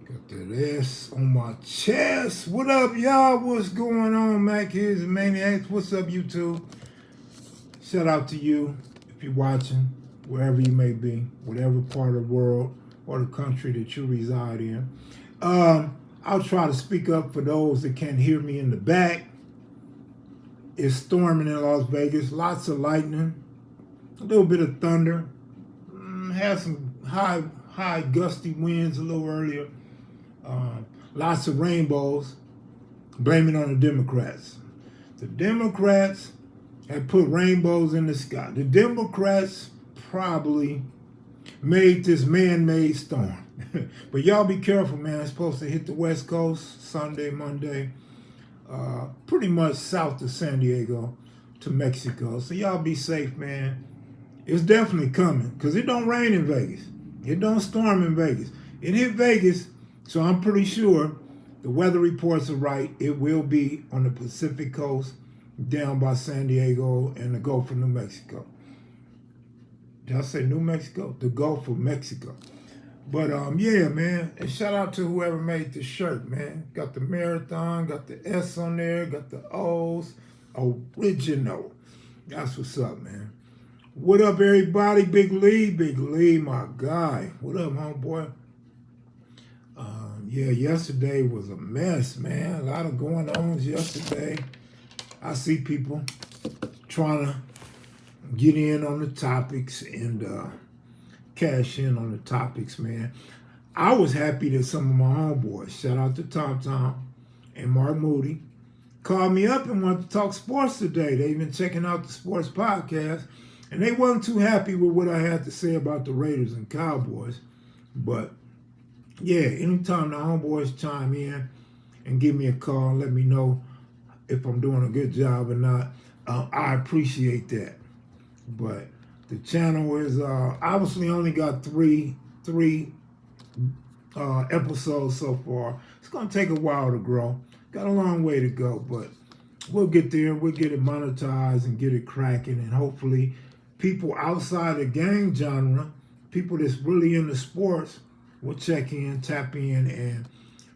Got that S on my chest. What up, y'all? What's going on, Mac? Here's the Maniacs. What's up, YouTube? Shout out to you if you're watching, wherever you may be, whatever part of the world or the country that you reside in. I'll try to speak up for those that can't hear me in the back. It's storming in Las Vegas. Lots of lightning, a little bit of thunder. Had some high gusty winds a little earlier. Lots of rainbows. Blame it on the Democrats. The Democrats have put rainbows in the sky. The Democrats probably made this man-made storm. But y'all be careful, man. It's supposed to hit the West Coast Sunday, Monday, pretty much south of San Diego to Mexico. So y'all be safe, man. It's definitely coming because it don't rain in Vegas. It don't storm in Vegas. It hit Vegas, so I'm pretty sure the weather reports are right. It will be on the Pacific coast down by San Diego and the Gulf of New Mexico. Did I say New Mexico? The Gulf of Mexico. But yeah, man. And shout out to whoever made the shirt, man. Got the marathon, got the S on there, got the O's. Original. That's what's up, man. What up, everybody? Big Lee, my guy. What up, homeboy? Yeah, yesterday was a mess, man. A lot of going on yesterday. I see people trying to get in on the topics and cash in on the topics, man. I was happy that some of my homeboys, shout out to Tom and Mark Moody, called me up and wanted to talk sports today. They've been checking out the sports podcast, and they wasn't too happy with what I had to say about the Raiders and Cowboys. But yeah, anytime the homeboys chime in and give me a call and let me know if I'm doing a good job or not, I appreciate that. But the channel is obviously only got three episodes so far. It's gonna take a while to grow. Got a long way to go, but we'll get there. We'll get it monetized and get it cracking, and hopefully people outside the gang genre, people that's really into sports, will check in, tap in, and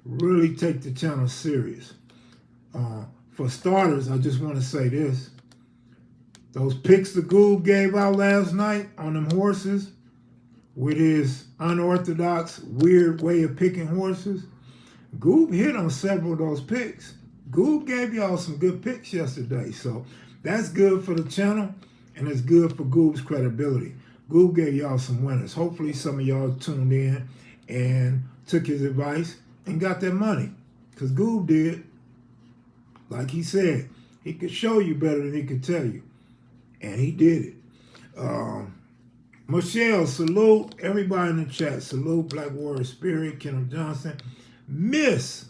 really take the channel serious. For starters, I just want to say this. Those picks the Goob gave out last night on them horses with his unorthodox, weird way of picking horses, Goob hit on several of those picks. Goob gave y'all some good picks yesterday, so that's good for the channel, and it's good for Goob's credibility. Goob gave y'all some winners. Hopefully some of y'all tuned in and took his advice and got their money, because Goob did. Like he said, he could show you better than he could tell you, and he did it. Michelle, salute everybody in the chat. Salute Black Warrior Spirit, Kenneth Johnson, Miss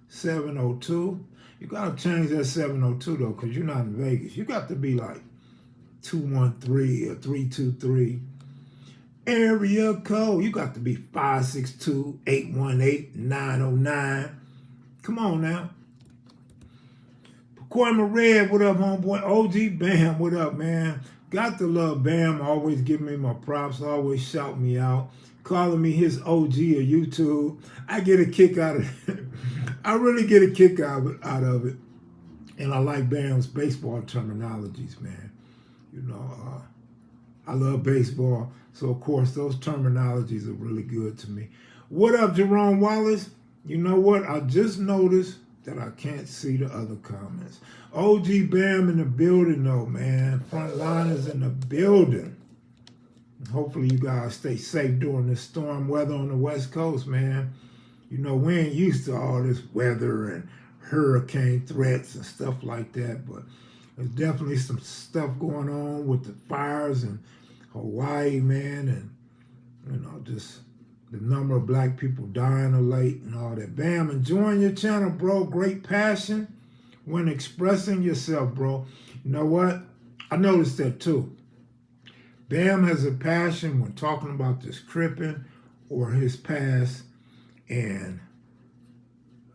702. You gotta change that 702 though, because you're not in Vegas. You got to be like 213 or 323. Area code, you got to be 562-818-909. Come on now. Corey Red, what up, homeboy? OG Bam, what up, man? Got to love Bam, always giving me my props, always shout me out, calling me his OG of YouTube. I get a kick out of it. I really get a kick out of it. And I like Bam's baseball terminologies, man. You know, I love baseball, so of course those terminologies are really good to me. What up, Jerome Wallace? You know what? I just noticed that I can't see the other comments. OG Bam in the building though, man. Frontliners in the building. Hopefully you guys stay safe during this storm weather on the West Coast, man. You know, we ain't used to all this weather and hurricane threats and stuff like that, but there's definitely some stuff going on with the fires in Hawaii, man, and, you know, just the number of black people dying of late and all that. Bam, enjoying your channel, bro. Great passion when expressing yourself, bro. You know what? I noticed that too. Bam has a passion when talking about this crippin' or his past, and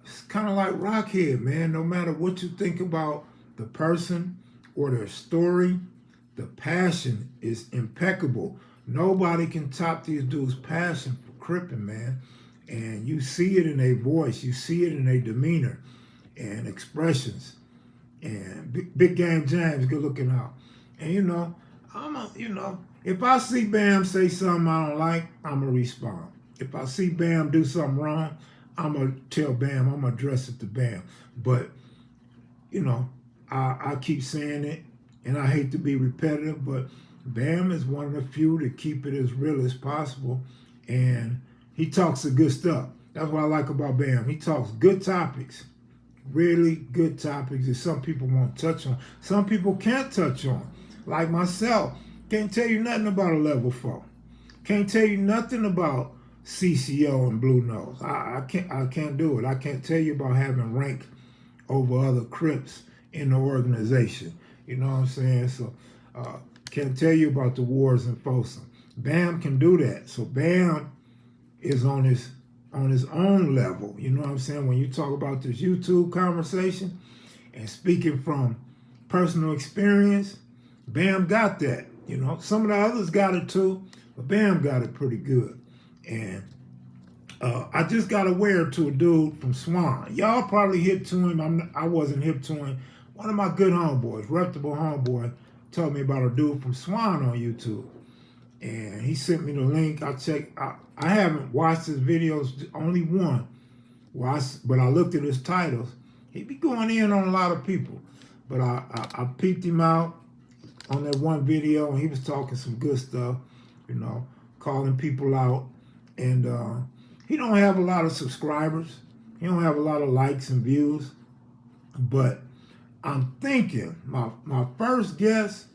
it's kind of like Rockhead, man. No matter what you think about the person or their story, the passion is impeccable. Nobody can top these dudes' passion for crippin', man. And you see it in their voice. You see it in their demeanor and expressions. And Big Game James, good looking out. And if I see Bam say something I don't like, I'm going to respond. If I see Bam do something wrong, I'm going to tell Bam, I'm going to address it to Bam. But, I keep saying it, and I hate to be repetitive, but Bam is one of the few that keep it as real as possible. And he talks the good stuff. That's what I like about Bam. He talks good topics, really good topics that some people won't touch on. Some people can't touch on. Like myself, can't tell you nothing about a level 4. Can't tell you nothing about CCO and Blue Nose. I can't do it. I can't tell you about having rank over other Crips in the organization. You know what I'm saying? So can't tell you about the wars in Folsom. Bam can do that. So Bam is on his own level. You know what I'm saying? When you talk about this YouTube conversation and speaking from personal experience, Bam got that. Some of the others got it too, but Bam got it pretty good. And I just got aware to a dude from Swan. Y'all probably hip to him. I wasn't hip to him. One of my good homeboys, reputable homeboy, told me about a dude from Swan on YouTube. And he sent me the link. I checked. I haven't watched his videos, only one. But I looked at his titles. He be going in on a lot of people. But I peeped him out on that one video, and he was talking some good stuff, calling people out. And he don't have a lot of subscribers. He don't have a lot of likes and views. But I'm thinking, my first guess,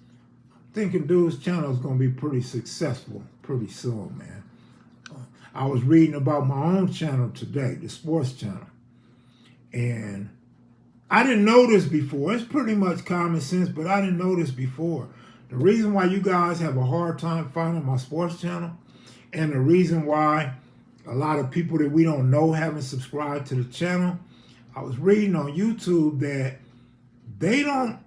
thinking dude's channel is going to be pretty successful pretty soon, man. I was reading about my own channel today, the sports channel. And I didn't know this before. It's pretty much common sense, but I didn't know this before. The reason why you guys have a hard time finding my sports channel, and the reason why a lot of people that we don't know haven't subscribed to the channel, I was reading on YouTube that they don't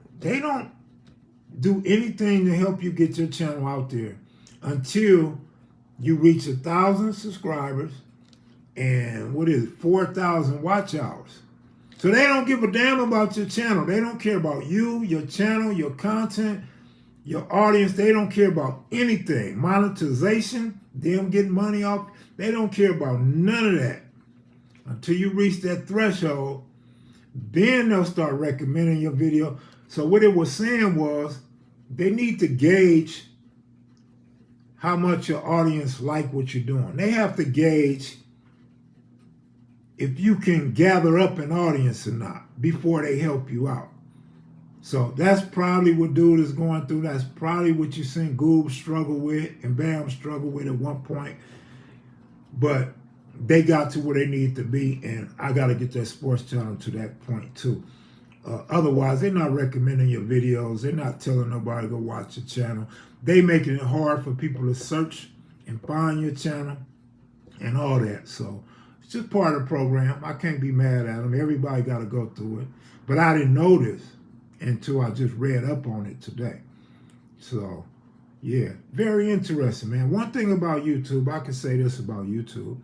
do anything to help you get your channel out there until you reach 1,000 subscribers and 4,000 watch hours. So they don't give a damn about your channel. They don't care about you, your channel, your content, your audience. They don't care about anything. Monetization, them getting money off. They don't care about none of that until you reach that threshold. Then they'll start recommending your video. So what it was saying was they need to gauge how much your audience like what you're doing. They have to gauge if you can gather up an audience or not before they help you out. So that's probably what dude is going through. That's probably what you seen Goob struggle with and Bam struggle with at one point. But they got to where they need to be, and I got to get that sports channel to that point too. Otherwise, they're not recommending your videos. They're not telling nobody to go watch your channel. They making it hard for people to search and find your channel and all that. So it's just part of the program. I can't be mad at them. Everybody got to go through it. But I didn't know this until I just read up on it today. So, yeah, very interesting, man. One thing about YouTube, I can say this about YouTube.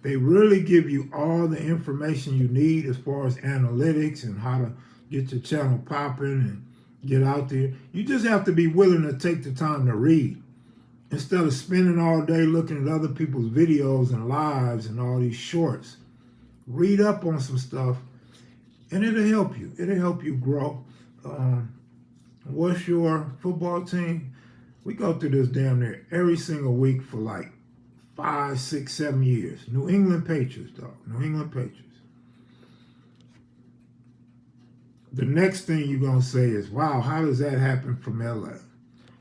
They really give you all the information you need as far as analytics and how to get your channel popping and get out there. You just have to be willing to take the time to read instead of spending all day looking at other people's videos and lives and all these shorts. Read up on some stuff, and it'll help you. It'll help you grow. What's your football team? We go through this damn near every single week for like 5, 6, 7 years. New England Patriots, dog. New England Patriots. The next thing you're going to say is, wow, how does that happen from LA?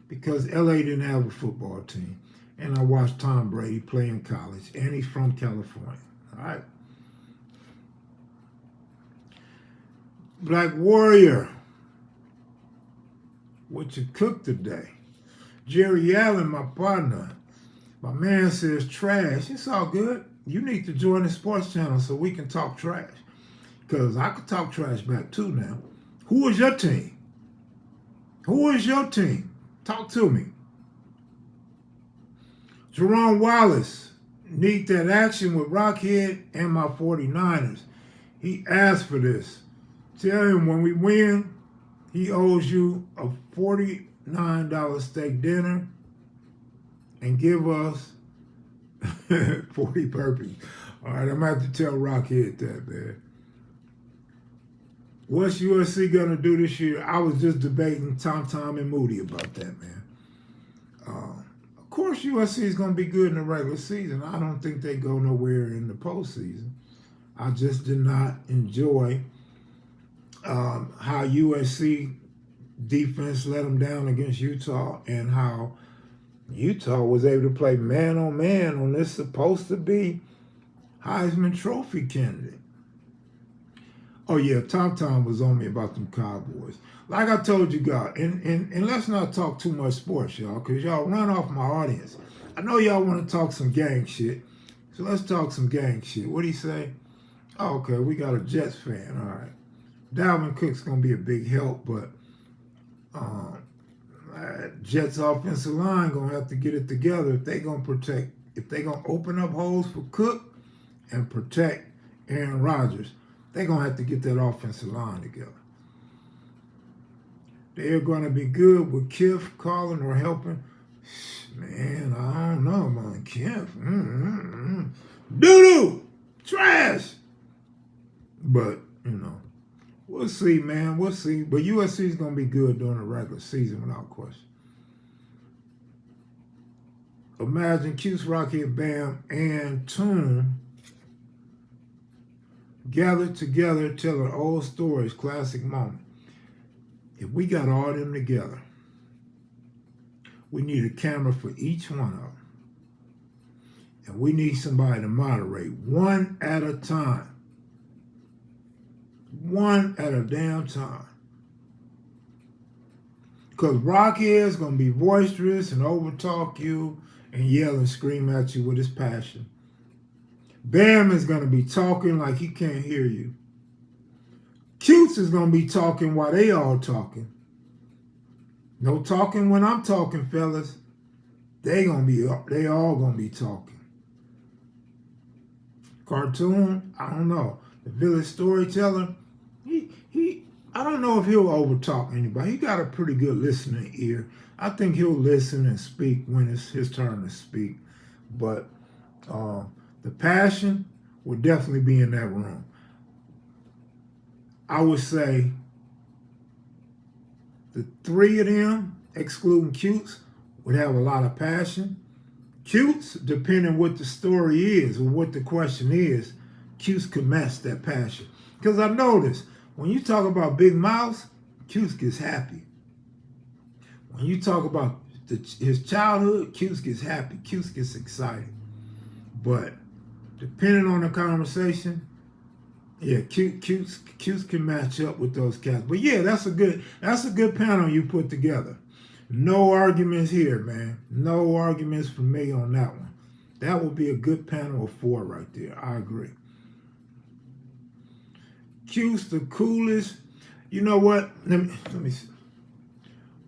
Because LA didn't have a football team. And I watched Tom Brady play in college. And he's from California. All right. Black Warrior. What you cooked today? Jerry Allen, my partner. My man says trash. It's all good. You need to join the sports channel so we can talk trash. Because I could talk trash back too now. Who is your team? Who is your team? Talk to me. Jerome Wallace need that action with Rockhead and my 49ers. He asked for this. Tell him when we win, he owes you a $49 steak dinner and give us 40 burpees. All right, I'm going to have to tell Rockhead that, man. What's USC going to do this year? I was just debating Tom and Moody about that, man. Of course, USC is going to be good in the regular season. I don't think they go nowhere in the postseason. I just did not enjoy how USC defense let them down against Utah and how Utah was able to play man on this supposed to be Heisman Trophy candidate. Oh yeah, Tom was on me about them Cowboys. Like I told you guys, and let's not talk too much sports, y'all, because y'all run off my audience. I know y'all want to talk some gang shit, so let's talk some gang shit. What'd he say? Oh, okay, we got a Jets fan. All right. Dalvin Cook's going to be a big help, but Jets offensive line going to have to get it together if they're going to open up holes for Cook and protect Aaron Rodgers. They're going to have to get that offensive line together. They're going to be good with Kiff calling or helping. Man, I don't know, man. Kiff. Doo-doo. Trash. But, we'll see, man. We'll see. But USC is going to be good during the regular season without question. Imagine Cuse, Rockhead, Bam, and Toon gathered together telling old stories, classic moment. If we got all them together, we need a camera for each one of them. And we need somebody to moderate one at a time. One at a damn time. Because Rockhead's going to be boisterous and overtalk you and yell and scream at you with his passion. Bam is going to be talking like he can't hear you. Cutes is going to be talking while they all talking. No talking when I'm talking, fellas. They all going to be talking. Cartoon, I don't know. The village storyteller, I don't know if he'll overtalk anybody. He got a pretty good listening ear. I think he'll listen and speak when it's his turn to speak. But the passion will definitely be in that room. I would say the three of them, excluding Cutes, would have a lot of passion. Cutes, depending what the story is or what the question is, Cutes could match that passion. Because I noticed, when you talk about Big Mouth, Cutes gets happy. When you talk about his childhood, Cutes gets happy. Cutes gets excited. But depending on the conversation, yeah, Cutes can match up with those cats. But yeah, that's a good panel you put together. No arguments here, man. No arguments from me on that one. That would be a good panel of 4 right there. I agree. Cutes the coolest. You know what? Let me see.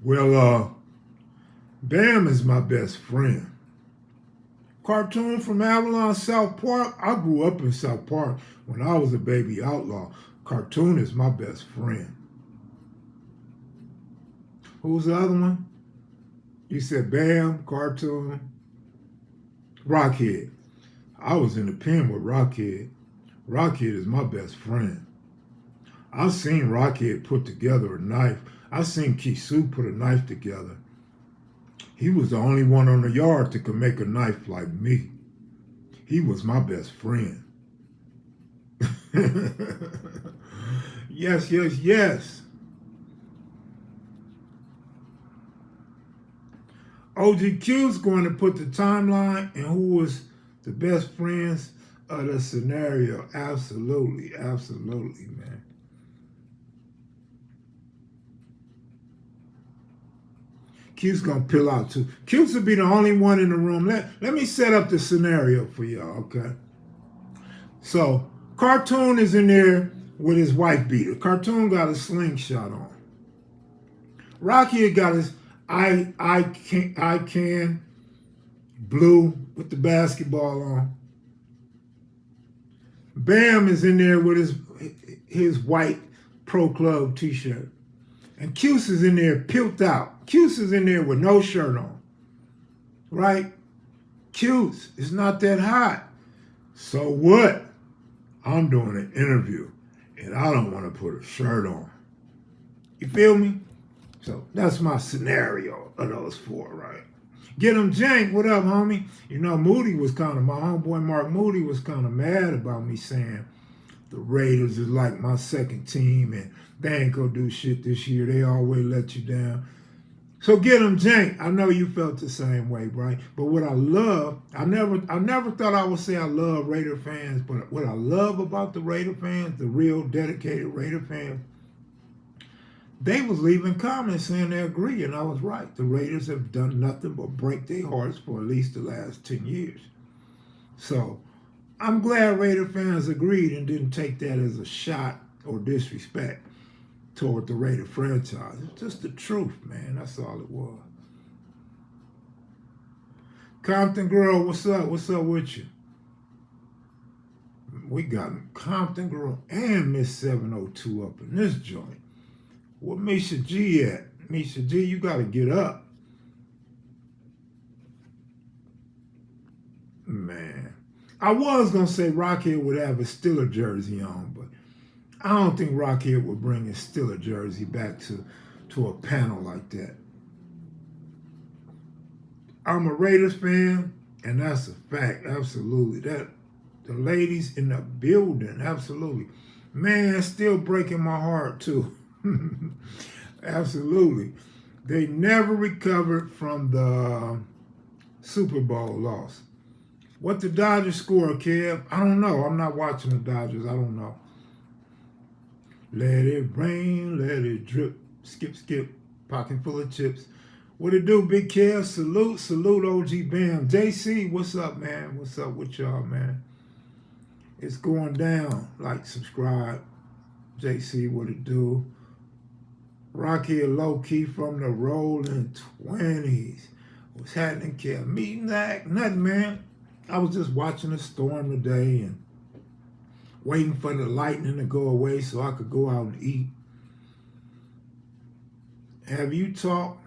Well, Bam is my best friend. Cartoon from Avalon, South Park. I grew up in South Park when I was a baby outlaw. Cartoon is my best friend. Who's the other one? You said Bam, Cartoon, Rockhead. I was in the pen with Rockhead. Rockhead is my best friend. I've seen Rockhead put together a knife. I've seen Kisu put a knife together. He was the only one on the yard that could make a knife like me. He was my best friend. Yes, yes, yes. OGQ's going to put the timeline and who was the best friends of the scenario. Absolutely, absolutely, man. Q's going to pill out too. Q's will be the only one in the room. Let me set up the scenario for y'all, okay? So, Cartoon is in there with his wife beater. Cartoon got a slingshot on. Rocky got his I can blue with the basketball on. Bam is in there with his white Pro Club t-shirt. And Cuse is in there pimped out. Cuse is in there with no shirt on. Right? Cuse, it's not that hot. So what? I'm doing an interview and I don't want to put a shirt on. You feel me? So that's my scenario of those four, right? Get him Jank, what up, homie? You know, Moody was my homeboy Mark Moody was kind of mad about me saying the Raiders is like my second team and they ain't gonna do shit this year. They always let you down. So get him Jank. I know you felt the same way, right? But what I love, I never thought I would say I love Raider fans, but what I love about the Raider fans, the real dedicated Raider fans, they was leaving comments saying they agree, and I was right. The Raiders have done nothing but break their hearts for at least the last 10 years. So I'm glad Raider fans agreed and didn't take that as a shot or disrespect toward the Raider franchise. It's just the truth, man. That's all it was. Compton Girl, what's up? What's up with you? We got Compton Girl and Miss 702 up in this joint. Where Misha G at? Misha G, you got to get up. Man. I was going to say Rockhead would have a Steeler jersey on, but I don't think Rockhead would bring his Steeler jersey back to a panel like that. I'm a Raiders fan, and that's a fact, absolutely. That the ladies in the building, absolutely. Man, still breaking my heart, too. Absolutely. They never recovered from the Super Bowl loss. What the Dodgers score, Kev? I don't know. I'm not watching the Dodgers. I don't know. Let it rain, let it drip. Skip, skip. Pocket full of chips. What it do, Big Kev? Salute, OG Bam. JC, what's up, man? What's up with y'all, man? It's going down. Like, subscribe. JC, what it do? Rocky low key from the rolling 20s. What's happening, Kev? Meeting that? Nothing, man. I was just watching the storm today and waiting for the lightning to go away so I could go out and eat. Have you talked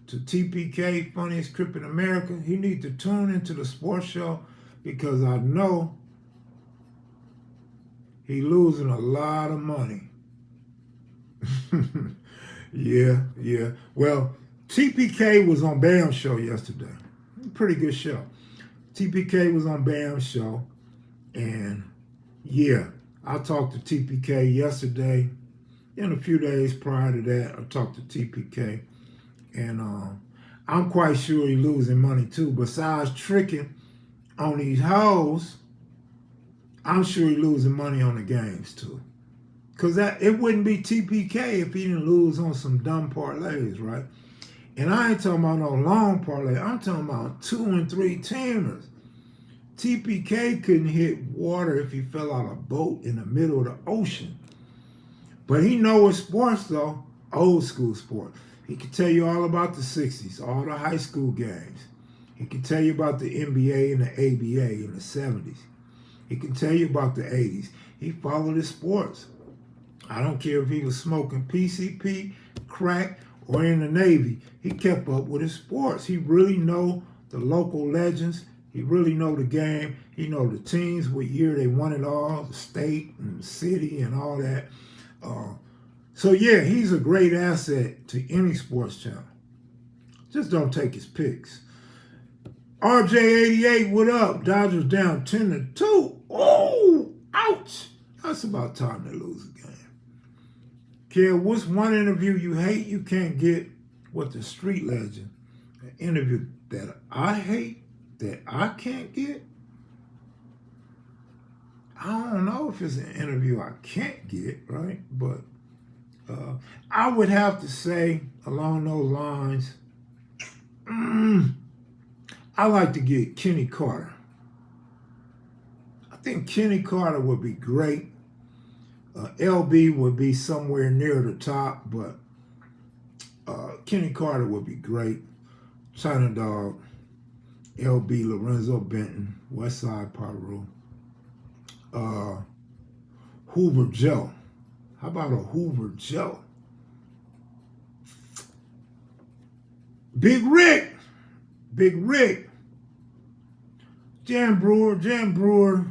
to TPK, funniest crip in America? He needs to tune into the sports show because I know he losing a lot of money. Yeah. Well, TPK was on Bam's show yesterday. Pretty good show. TPK was on Bam's show. And yeah, I talked to TPK yesterday. And a few days prior to that, I talked to TPK. And I'm quite sure he's losing money too. Besides tricking on these hoes, I'm sure he's losing money on the games too. Because it wouldn't be TPK if he didn't lose on some dumb parlays, right? And I ain't talking about no long parlay. I'm talking about 2 and 3 teamers. TPK couldn't hit water if he fell out of a boat in the middle of the ocean. But he knows sports, though. Old school sport. He can tell you all about the 60s, all the high school games. He can tell you about the NBA and the ABA in the 70s. He can tell you about the 80s. He followed his sports. I don't care if he was smoking PCP, crack, or in the Navy. He kept up with his sports. He really know the local legends. He really know the game. He know the teams, what year they won it all, the state and the city and all that. So yeah, he's a great asset to any sports channel. Just don't take his picks. RJ88, what up? Dodgers down 10-2. Oh, ouch. That's about time they lose the game. Kev, what's one interview you hate you can't get with the street legend? An interview that I hate that I can't get? I don't know if it's an interview I can't get, right? But I would have to say along those lines, I like to get Kenny Carter. I think Kenny Carter would be great. LB would be somewhere near the top, but Kenny Carter would be great. China Dog. LB Lorenzo Benton, Westside Paru, Hoover Joe. How about a Hoover Joe? Big Rick, Jan Brewer.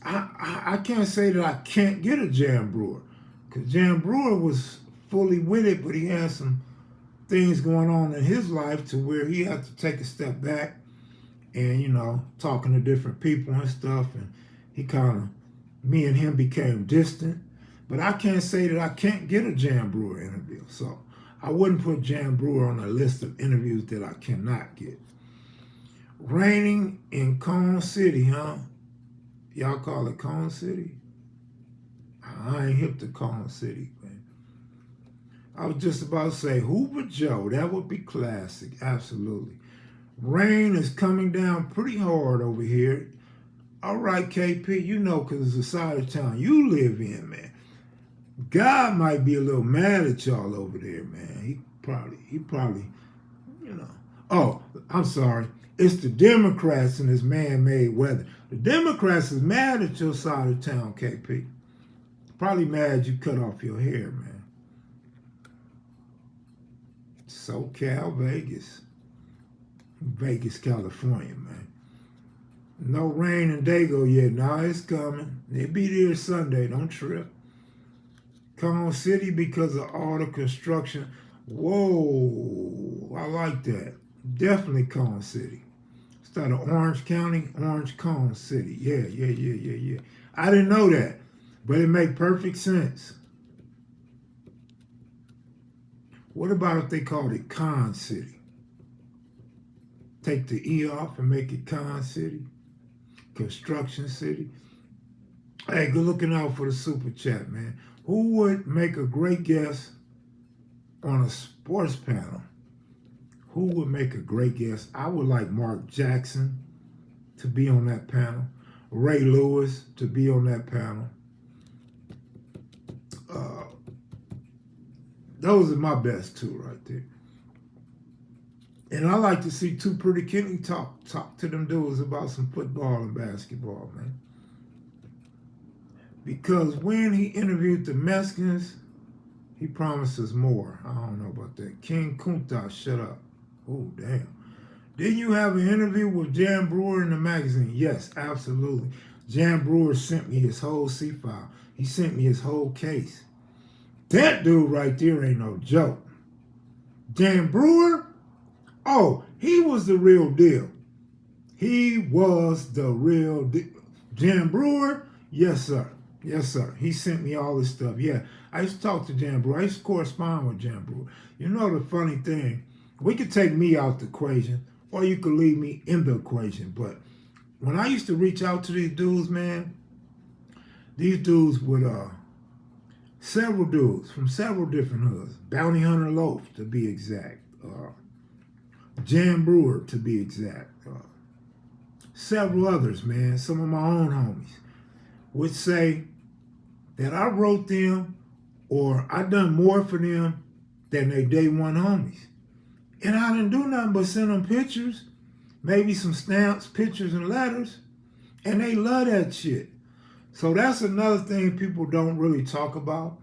I can't say that I can't get a Jan Brewer, because Jan Brewer was fully with it, but he had some things going on in his life to where he had to take a step back and, talking to different people and stuff, and me and him became distant. But I can't say that I can't get a Jan Brewer interview, so I wouldn't put Jan Brewer on a list of interviews that I cannot get. Raining in Cone City, huh? Y'all call it Cone City? I ain't hip to Cone City, man. I was just about to say Hoover Joe. That would be classic, absolutely. Rain is coming down pretty hard over here. All right, KP, because it's the side of town you live in, man. God might be a little mad at y'all over there, man. He probably, Oh, I'm sorry. It's the Democrats and this man-made weather. The Democrats is mad at your side of town, KP. Probably mad you cut off your hair, man. SoCal, Vegas, California, man. No rain in Dago yet. Nah, it's coming. They'll be there Sunday. Don't trip. Cone City because of all the construction. Whoa, I like that. Definitely Cone City. Instead of Orange County, Orange Cone City. Yeah. I didn't know that, but it makes perfect sense. What about if they called it Con City? Take the E off and make it Con City? Construction City? Hey, good looking out for the super chat, man. Who would make a great guest on a sports panel? Who would make a great guest? I would like Mark Jackson to be on that panel. Ray Lewis to be on that panel. Those are my best two right there. And I like to see Too Pretty Kenny talk to them dudes about some football and basketball, man. Because when he interviewed the Mexicans, he promises more. I don't know about that. King Kunta, shut up. Oh, damn. Didn't you have an interview with Jan Brewer in the magazine? Yes, absolutely. Jan Brewer sent me his whole C-file. He sent me his whole case. That dude right there ain't no joke. Jan Brewer? Oh, he was the real deal. He was the real deal. Jan Brewer? Yes, sir. He sent me all this stuff. Yeah, I used to talk to Jan Brewer. I used to correspond with Jan Brewer. You know the funny thing, we could take me out the equation, or you could leave me in the equation. But when I used to reach out to these dudes, man, these dudes would, several dudes from several different hoods. Bounty Hunter Loaf, to be exact. Jan Brewer, to be exact. Several others, man. Some of my own homies would say that I wrote them or I done more for them than they day one homies. And I didn't do nothing but send them pictures, maybe some stamps, pictures, and letters. And they love that shit. So that's another thing people don't really talk about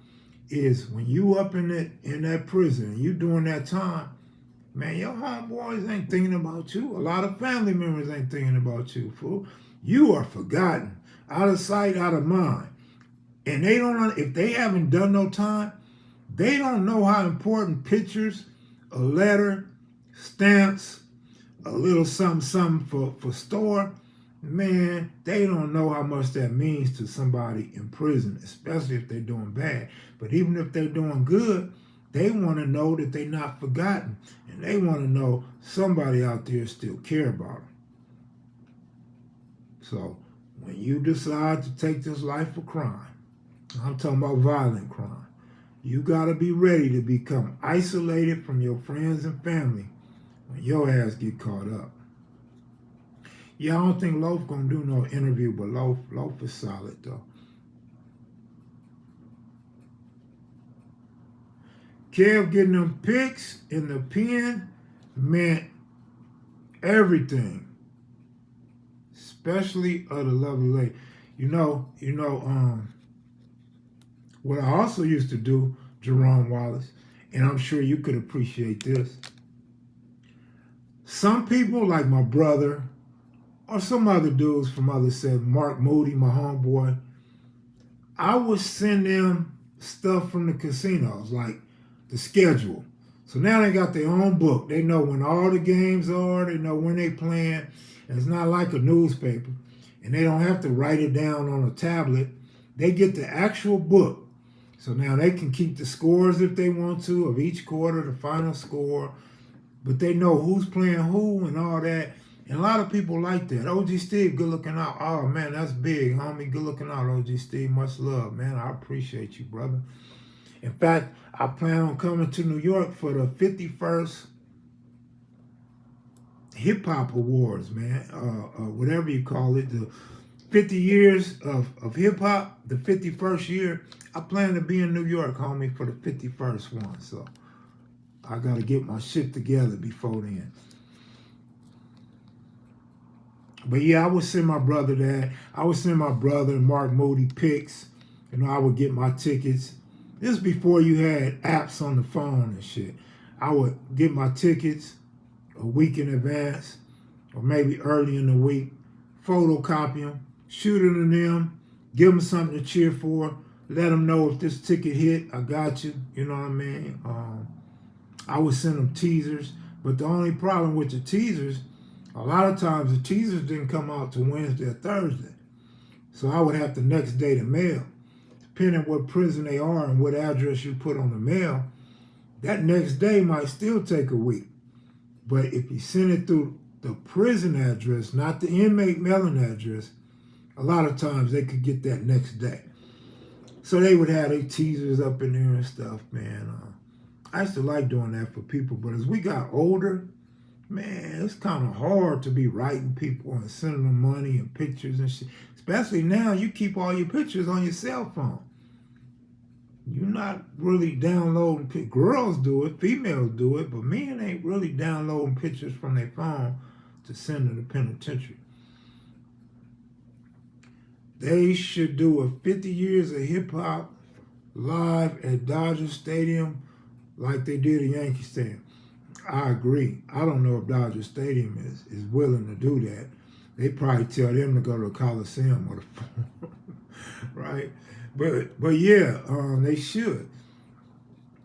is when you up in that prison and you doing that time, man, your homeboys ain't thinking about you. A lot of family members ain't thinking about you, fool. You are forgotten. Out of sight, out of mind. And they don't, if they haven't done no time, they don't know how important pictures, a letter, stamps, a little something for store, man, they don't know how much that means to somebody in prison, especially if they're doing bad. But even if they're doing good, they want to know that they're not forgotten. And they want to know somebody out there still care about them. So when you decide to take this life of crime, I'm talking about violent crime, you got to be ready to become isolated from your friends and family when your ass get caught up. Yeah, I don't think Loaf gonna do no interview, but Loaf is solid though. Kev getting them picks in the pen meant everything, especially of the lovely lady. What I also used to do, Jerome Wallace, and I'm sure you could appreciate this. Some people, like my brother, or some other dudes from other sets, Mark Moody, my homeboy, I would send them stuff from the casinos, like the schedule. So now they got their own book. They know when all the games are. They know when they playing. And it's not like a newspaper. And they don't have to write it down on a tablet. They get the actual book. So now they can keep the scores if they want to of each quarter, the final score. But they know who's playing who and all that. And a lot of people like that. OG Steve, good looking out. Oh, man, that's big, homie. Good looking out, OG Steve. Much love, man. I appreciate you, brother. In fact, I plan on coming to New York for the 51st Hip Hop Awards, man. Whatever you call it. The 50 years of hip hop, the 51st year. I plan to be in New York, homie, for the 51st one. So I got to get my shit together before then. But yeah, I would send my brother that. I would send my brother and Mark Moody pics. I would get my tickets. This is before you had apps on the phone and shit. I would get my tickets a week in advance or maybe early in the week, photocopy them, shoot it to them, give them something to cheer for, let them know if this ticket hit, I got you, you know what I mean? I would send them teasers, but the only problem with the teasers, a lot of times the teasers didn't come out till Wednesday or Thursday. So I would have the next day to mail. Depending on what prison they are and what address you put on the mail, that next day might still take a week. But if you send it through the prison address, not the inmate mailing address, a lot of times they could get that next day. So they would have their teasers up in there and stuff, man. I used to like doing that for people, but as we got older, man, it's kind of hard to be writing people and sending them money and pictures and shit. Especially now, you keep all your pictures on your cell phone. You're not really downloading. Girls do it, females do it, but men ain't really downloading pictures from their phone to send to the penitentiary. They should do a 50 years of hip hop live at Dodger Stadium like they did at Yankee Stadium. I agree. I don't know if Dodger Stadium is willing to do that. They probably tell them to go to the Coliseum or the right? But yeah, they should.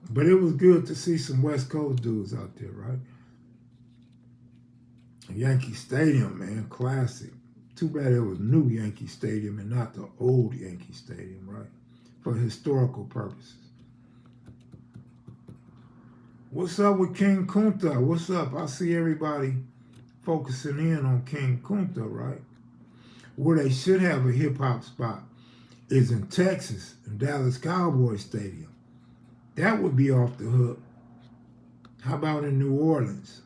But it was good to see some West Coast dudes out there, right? Yankee Stadium, man, classic. Too bad it was new Yankee Stadium and not the old Yankee Stadium, right? For historical purposes. What's up with King Kunta? What's up? I see everybody focusing in on King Kunta, right? Where they should have a hip-hop spot is in Texas, in Dallas Cowboys Stadium. That would be off the hook. How about in New Orleans?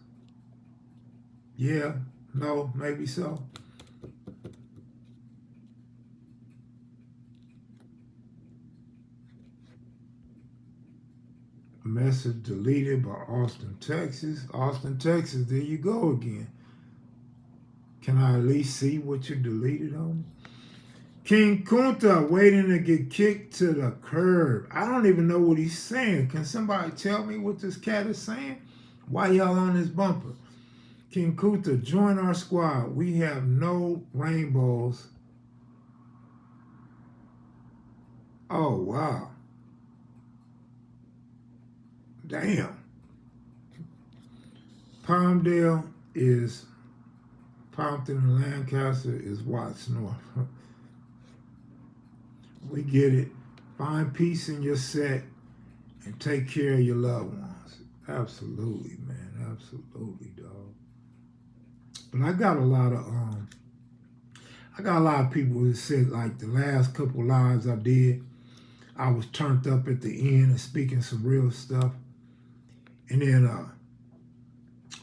Yeah, no, maybe so. Message deleted by Austin, Texas. Austin, Texas, there you go again. Can I at least see what you deleted on? King Kunta waiting to get kicked to the curb. I don't even know what he's saying. Can somebody tell me what this cat is saying? Why y'all on this bumper? King Kunta, join our squad. We have no rainbows. Oh, wow. Damn. Palmdale is Pompton and Lancaster is Watts North. We get it. Find peace in your set and take care of your loved ones. Absolutely, man. Absolutely, dog. But I got a lot of people who said like the last couple lives I did, I was turned up at the end and speaking some real stuff. And then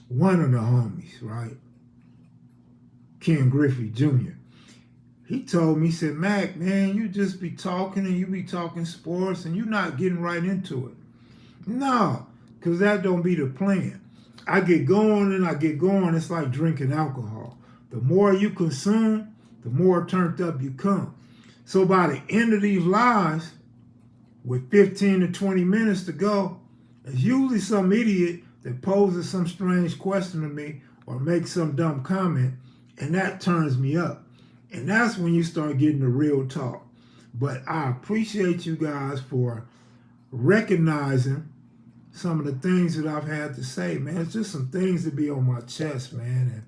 one of the homies, right, Ken Griffey Jr., he told me, he said, Mac, man, you just be talking and you be talking sports and you're not getting right into it. No, because that don't be the plan. I get going and I get going. It's like drinking alcohol. The more you consume, the more turned up you come. So by the end of these lives, with 15 to 20 minutes to go, there's usually some idiot that poses some strange question to me or makes some dumb comment, and that turns me up. And that's when you start getting the real talk. But I appreciate you guys for recognizing some of the things that I've had to say, man. It's just some things to be on my chest, man.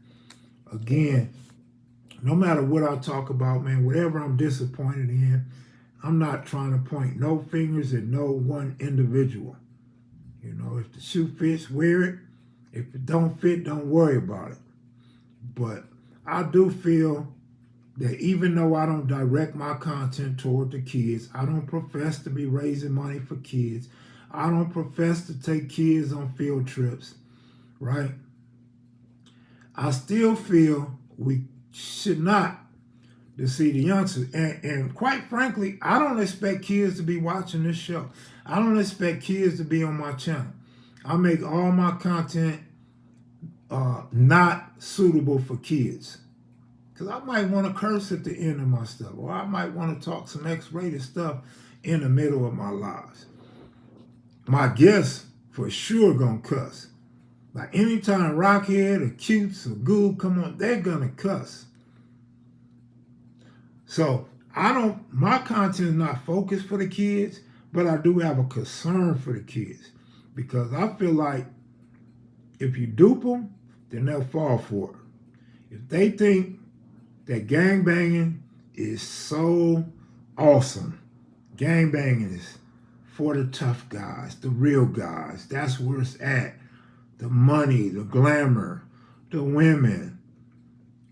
And again, no matter what I talk about, man, whatever I'm disappointed in, I'm not trying to point no fingers at no one individual. You know, if the shoe fits, wear it. If it don't fit, don't worry about it. But I do feel that even though I don't direct my content toward the kids, I don't profess to be raising money for kids, I don't profess to take kids on field trips, right? I still feel we should not deceive the youngsters. And quite frankly, I don't expect kids to be watching this show. I don't expect kids to be on my channel. I make all my content not suitable for kids. Because I might want to curse at the end of my stuff, or I might want to talk some X-rated stuff in the middle of my lives. My guests for sure gonna cuss. Like anytime Rockhead or Cutes or Goob come on, they're gonna cuss. So my content is not focused for the kids, but I do have a concern for the kids. Because I feel like if you dupe them, then they'll fall for it. If they think that gangbanging is so awesome, gangbanging is for the tough guys, the real guys. That's where it's at. The money, the glamour, the women.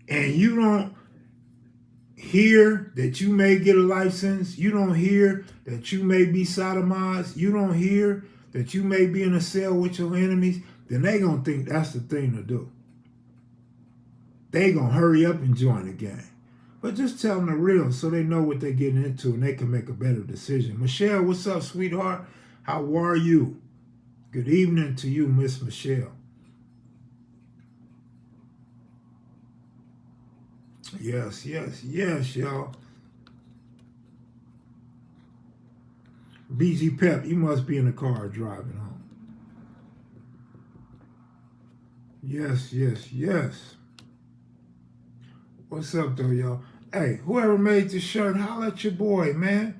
And you don't hear that you may get a license. You don't hear that you may be sodomized. You don't hear that you may be in a cell with your enemies. Then they gonna think that's the thing to do. They gonna hurry up and join the gang. But just tell them the real so they know what they're getting into and they can make a better decision. Michelle, what's up, sweetheart? How are you? Good evening to you, Miss Michelle. Yes, yes, yes, y'all. BG Pep, you must be in the car driving home. Yes, yes, yes. What's up, though, y'all? Hey, whoever made this shirt, holla at your boy, man.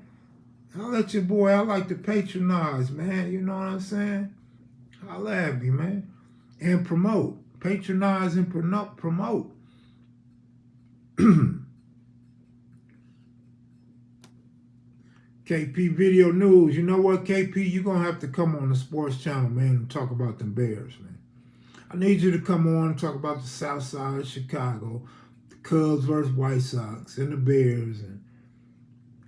Holla at your boy. I like to patronize, man. You know what I'm saying? Holla at me, man. And promote. Patronize and promote. KP Video News. You know what, KP? You're going to have to come on the sports channel, man, and talk about them Bears, man. I need you to come on and talk about the South Side of Chicago, the Cubs versus White Sox, and the Bears.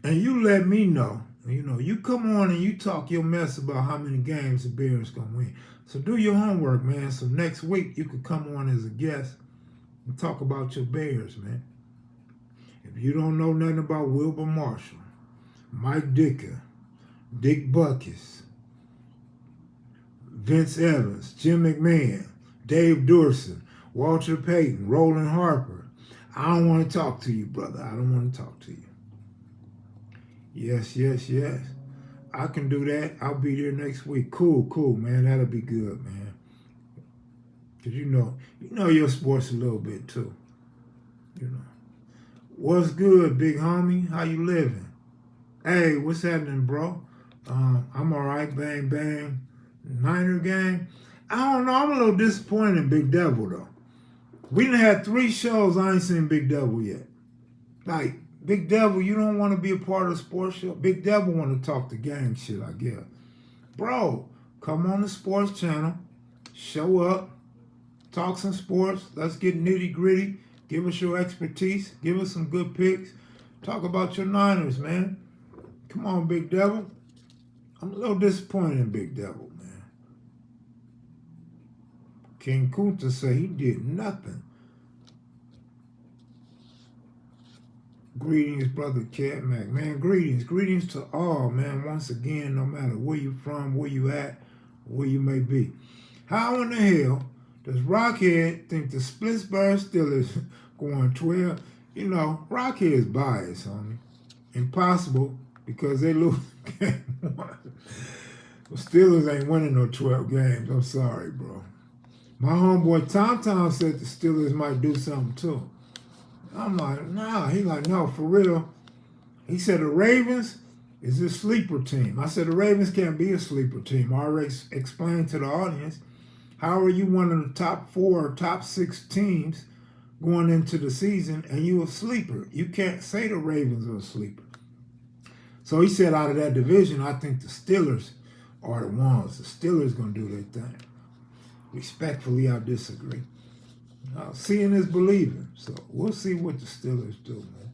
And you let me know. You know, you come on and you talk your mess about how many games the Bears going to win. So do your homework, man. So next week you could come on as a guest and talk about your Bears, man. If you don't know nothing about Wilbur Marshall, Mike Dicker, Dick Buckus, Vince Evans, Jim McMahon, Dave Dorson, Walter Payton, Roland Harper, I don't want to talk to you, brother. I don't want to talk to you. Yes, yes, yes. I can do that. I'll be there next week. Cool, man. That'll be good, man. Because you know your sports a little bit too. You know. What's good, big homie? How you living? Hey, what's happening, bro? I'm all right. Bang, bang. Niner gang. I don't know. I'm a little disappointed in Big Devil, though. We done had 3 shows. I ain't seen Big Devil yet. Like, Big Devil, you don't want to be a part of the sports show? Big Devil want to talk the gang shit, I guess. Bro, come on the sports channel. Show up. Talk some sports. Let's get nitty gritty. Give us your expertise. Give us some good picks. Talk about your Niners, man. Come on, Big Devil. I'm a little disappointed in Big Devil, man. King Kunta said he did nothing. Greetings, brother Cat Mac. Man, greetings. Greetings to all, man. Once again, no matter where you from, where you at, where you may be. How in the hell Does Rockhead think the Splitsburg Steelers going 12? You know, Rockhead is biased, homie. Impossible because they lose game 1. The Steelers ain't winning no 12 games. I'm sorry, bro. My homeboy Tom said the Steelers might do something too. I'm like, nah. He like, no, for real. He said the Ravens is a sleeper team. I said the Ravens can't be a sleeper team. I already explained to the audience. How are you one of the top 4 or top 6 teams going into the season and you a sleeper? You can't say the Ravens are a sleeper. So he said out of that division, I think the Steelers are the ones. The Steelers going to do their thing. Respectfully, I disagree. Seeing is believing. So we'll see what the Steelers do, man.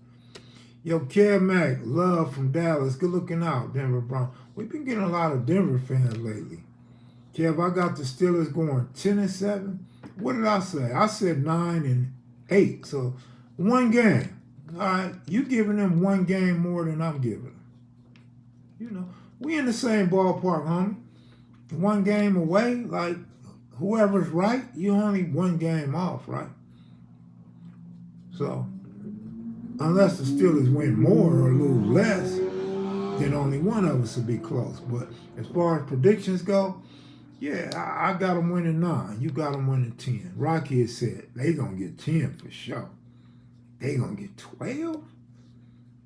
Yo, Kev Mac, love from Dallas. Good looking out, Denver Broncos. We've been getting a lot of Denver fans lately. Kev, I got the Steelers going 10-7. What did I say? I said 9-8. So 1 game. All right, you giving them 1 game more than I'm giving them. You know, we in the same ballpark, homie. 1 game away, like whoever's right, you only 1 game off, right? So unless the Steelers win more or lose less, then only one of us will be close. But as far as predictions go, yeah, I got them winning 9. You got them winning 10. Rocky has said they going to get 10 for sure. They going to get 12?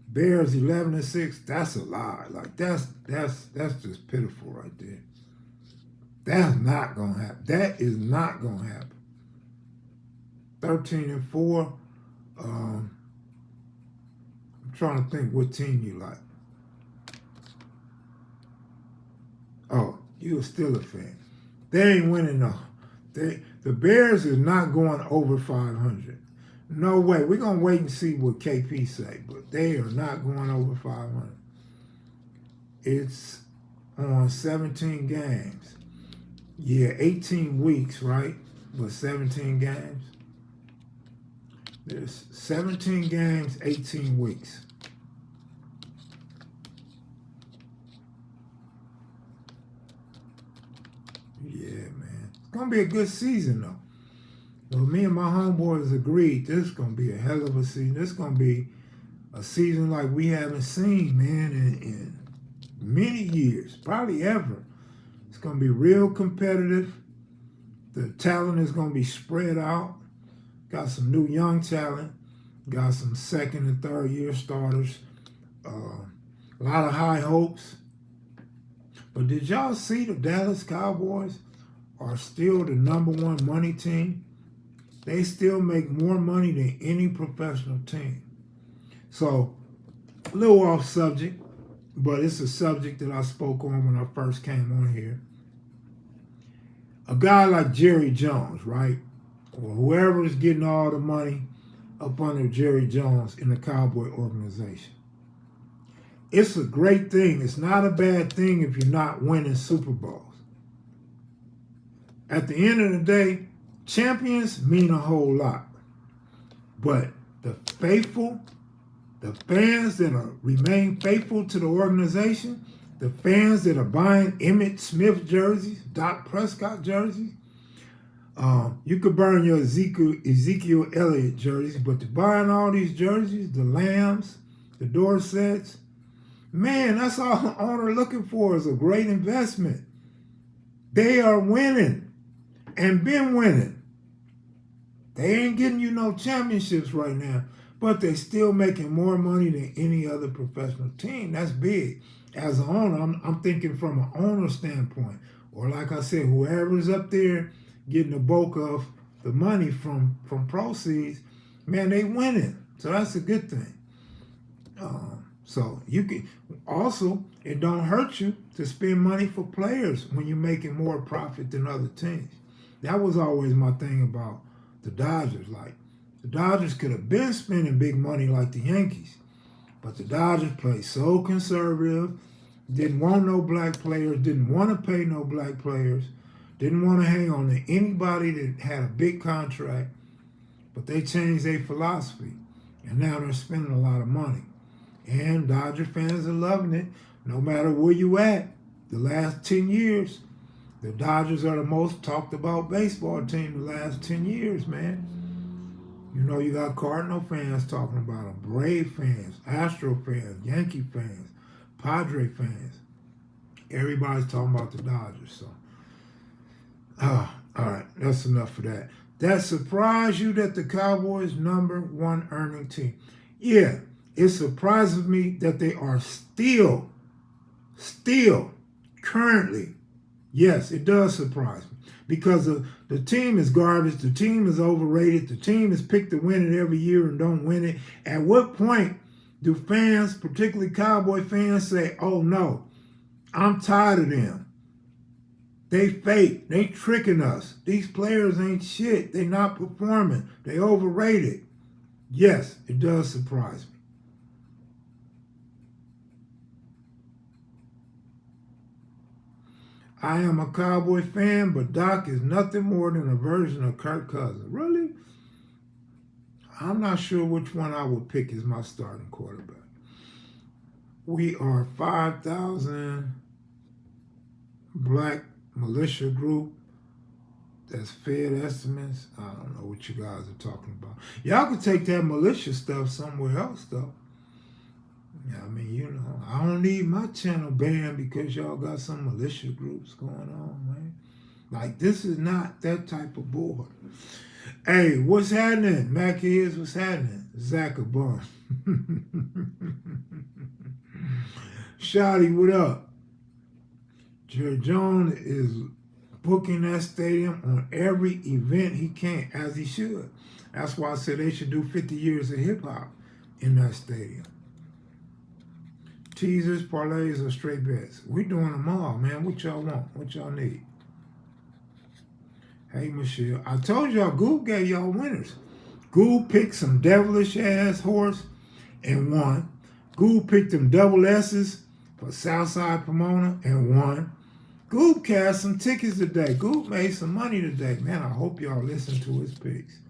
Bears 11-6, that's a lie. Like, that's just pitiful right there. That's not going to happen. That is not going to happen. 13-4, I'm trying to think what team you like. Oh, you a Steelers fan. They ain't winning no. The Bears is not going over 500. No way. We're going to wait and see what KP say, but they are not going over 500. It's on 17 games. Yeah, 18 weeks, right? But 17 games. There's 17 games, 18 weeks. Yeah, man. It's going to be a good season, though. Well, me and my homeboys agreed this is going to be a hell of a season. This is going to be a season like we haven't seen, man, in many years, probably ever. It's going to be real competitive. The talent is going to be spread out. Got some new young talent. Got some 2nd and 3rd year starters. A lot of high hopes. But did y'all see the Dallas Cowboys are still the #1 money team? They still make more money than any professional team. So, a little off subject, but it's a subject that I spoke on when I first came on here. A guy like Jerry Jones, right? Or whoever is getting all the money up under Jerry Jones in the Cowboy organization. It's a great thing. It's not a bad thing if you're not winning Super Bowls. At the end of the day, champions mean a whole lot. But the faithful, the fans that remain faithful to the organization, the fans that are buying Emmitt Smith jerseys, Dak Prescott jerseys, you could burn your Ezekiel Elliott jerseys, but to buying all these jerseys, the Lambs, the Dorsets, man, that's all the owner looking for is a great investment. They are winning and been winning. They ain't getting you no championships right now, but they still making more money than any other professional team. That's big. As an owner, I'm thinking from an owner standpoint, or like I said, whoever's up there getting the bulk of the money from proceeds, man, they winning. So that's a good thing. So you can also, it don't hurt you to spend money for players when you're making more profit than other teams. That was always my thing about the Dodgers. Like, the Dodgers could have been spending big money like the Yankees, but the Dodgers played so conservative, didn't want no black players, didn't want to pay no black players, didn't want to hang on to anybody that had a big contract, but they changed their philosophy, and now they're spending a lot of money. And Dodger fans are loving it. No matter where you at, the last 10 years, The Dodgers are the most talked about baseball team the last 10 years, man. You know, you got Cardinal fans talking about them, Brave fans, Astro fans, Yankee fans, Padre fans. Everybody's talking about the Dodgers. So, all right, that's enough of that. That surprised you that the Cowboys #1 earning team? Yeah, it surprises me that they are still currently. Yes, it does surprise me because the team is garbage. The team is overrated. The team is picked to win it every year and don't win it. At what point do fans, particularly Cowboy fans, say, oh no, I'm tired of them. They fake. They tricking us. These players ain't shit. They not performing. They overrated. Yes, it does surprise me. I am a Cowboy fan, but Doc is nothing more than a version of Kirk Cousins. Really? I'm not sure which one I would pick as my starting quarterback. We are 5,000 black militia group that's fed estimates. I don't know what you guys are talking about. Y'all could take that militia stuff somewhere else, though. Yeah, I mean, you know, I don't need my channel banned because y'all got some militia groups going on, man. Like, this is not that type of board. Hey, what's happening? Mac is, what's happening? Zach a bum. Shotty, what up? Jerry Jones is booking that stadium on every event he can, as he should. That's why I said they should do 50 years of hip-hop in that stadium. Teasers, parlays, or straight bets. We doing them all, man. What y'all want? What y'all need? Hey, Michelle. I told y'all Goob gave y'all winners. Goob picked some devilish-ass horse and won. Goob picked them double S's for Southside Pomona and won. Goob cast some tickets today. Goob made some money today. Man, I hope y'all listen to his picks.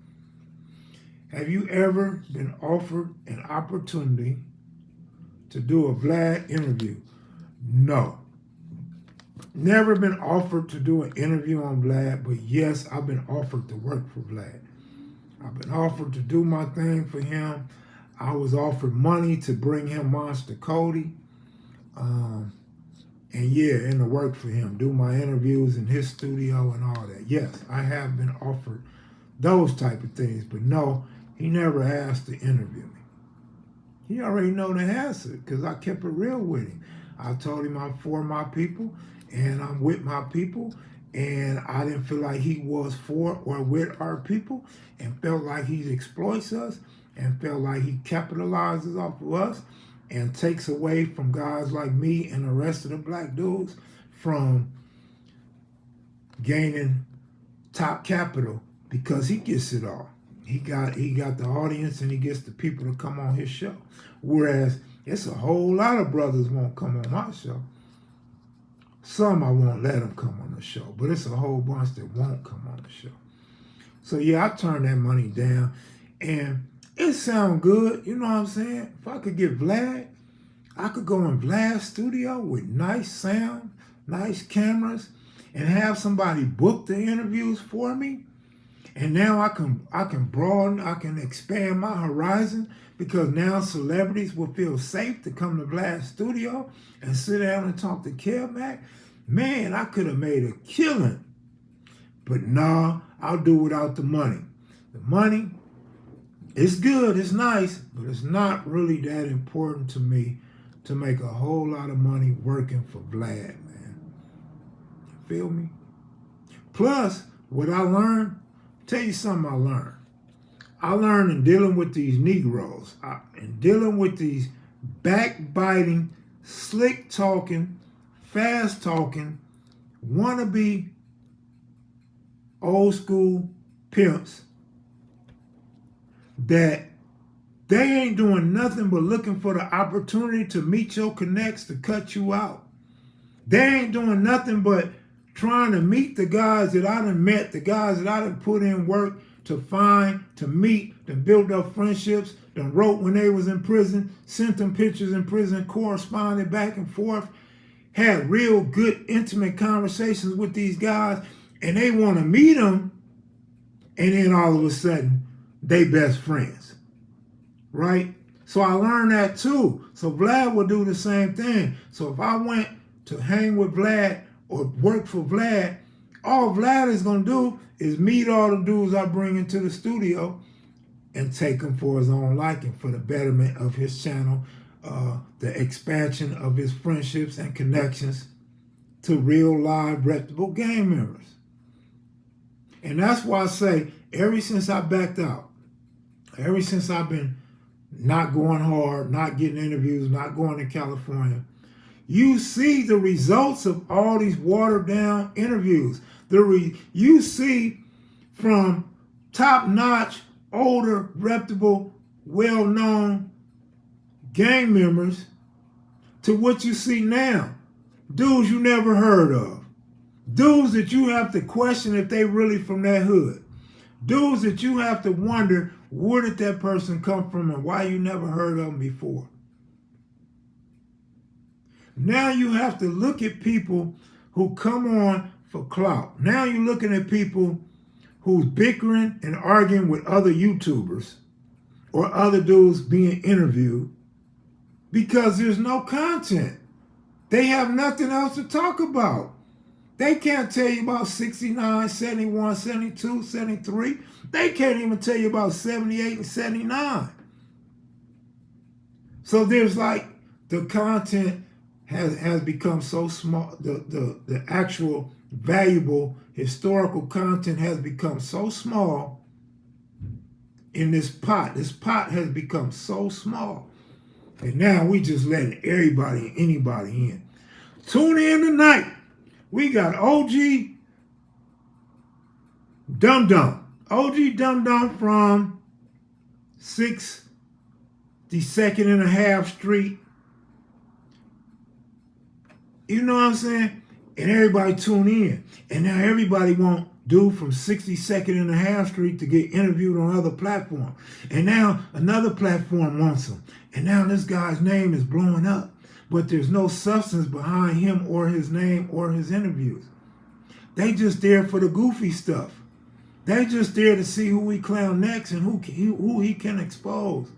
Have you ever been offered an opportunity to do a Vlad interview? No. Never been offered to do an interview on Vlad, but yes, I've been offered to work for Vlad. I've been offered to do my thing for him. I was offered money to bring him Monster Cody. And yeah, and to work for him, do my interviews in his studio and all that. Yes, I have been offered those type of things, but no, he never asked to interview me. He already know the answer because I kept it real with him. I told him I'm for my people and I'm with my people, and I didn't feel like he was for or with our people and felt like he exploits us and felt like he capitalizes off of us and takes away from guys like me and the rest of the black dudes from gaining top capital because he gets it all. He got the audience and he gets the people to come on his show. Whereas it's a whole lot of brothers won't come on my show. Some I won't let them come on the show, but it's a whole bunch that won't come on the show. So yeah, I turned that money down, and it sound good. You know what I'm saying? If I could get Vlad, I could go in Vlad's studio with nice sound, nice cameras, and have somebody book the interviews for me. And now I can broaden, I can expand my horizon because now celebrities will feel safe to come to Vlad's studio and sit down and talk to KevMac. Man, I could have made a killing. But nah, I'll do without the money. The money, it's good, it's nice, but it's not really that important to me to make a whole lot of money working for Vlad, man. Feel me? Plus, what I learned, tell you something I learned. I learned in dealing with these Negroes, in dealing with these backbiting, slick talking, fast talking, wannabe old school pimps, that they ain't doing nothing but looking for the opportunity to meet your connects to cut you out. They ain't doing nothing but trying to meet the guys that I done met, the guys that I done put in work to find, to meet, to build up friendships, done wrote when they was in prison, sent them pictures in prison, corresponded back and forth. had real good intimate conversations with these guys, and they want to meet them, and then all of a sudden they best friends, right? So I learned that too. So Vlad will do the same thing. So if I went to hang with Vlad or work for Vlad, all Vlad is going to do is meet all the dudes I bring into the studio and take him for his own liking, for the betterment of his channel, the expansion of his friendships and connections to real live reputable gang members. And that's why I say, ever since I backed out, ever since I've been not going hard, not getting interviews, not going to California, you see the results of all these watered down interviews. You see from top-notch, older, reputable, well-known gang members to what you see now. Dudes you never heard of. Dudes that you have to question if they really from that hood. Dudes that you have to wonder, where did that person come from and why you never heard of them before. Now you have to look at people who come on for clout. Now you're looking at people who's bickering and arguing with other YouTubers or other dudes being interviewed because there's no content. They have nothing else to talk about. They can't tell you about 69, 71, 72, 73. They can't even tell you about 78 and 79. So there's like the content has become so small. The actual valuable historical content has become so small in this pot. This pot has become so small. And now we just letting everybody and anybody in. Tune in tonight. We got OG Dum Dum. OG Dum Dum from 62nd and a half Street. You know what I'm saying? And everybody tune in. And now everybody want dude from 62nd and a half Street to get interviewed on other platforms. And now another platform wants him. And now this guy's name is blowing up. But there's no substance behind him or his name or his interviews. They just there for the goofy stuff. They just there to see who he clown next and who he can expose.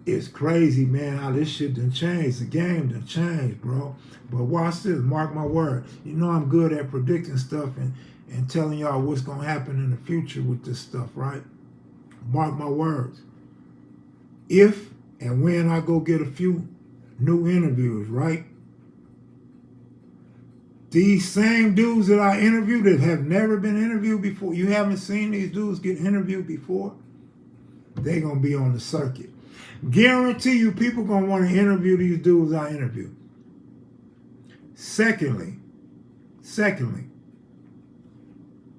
It's crazy, man, how this shit done changed. The game done changed, bro. But watch this, mark my word. You know I'm good at predicting stuff and telling y'all what's going to happen in the future with this stuff, right? Mark my words. If and when I go get a few new interviews, right? These same dudes that I interviewed that have never been interviewed before, you haven't seen these dudes get interviewed before, they're going to be on the circuit. Guarantee you people going to want to interview these dudes I interview. Secondly,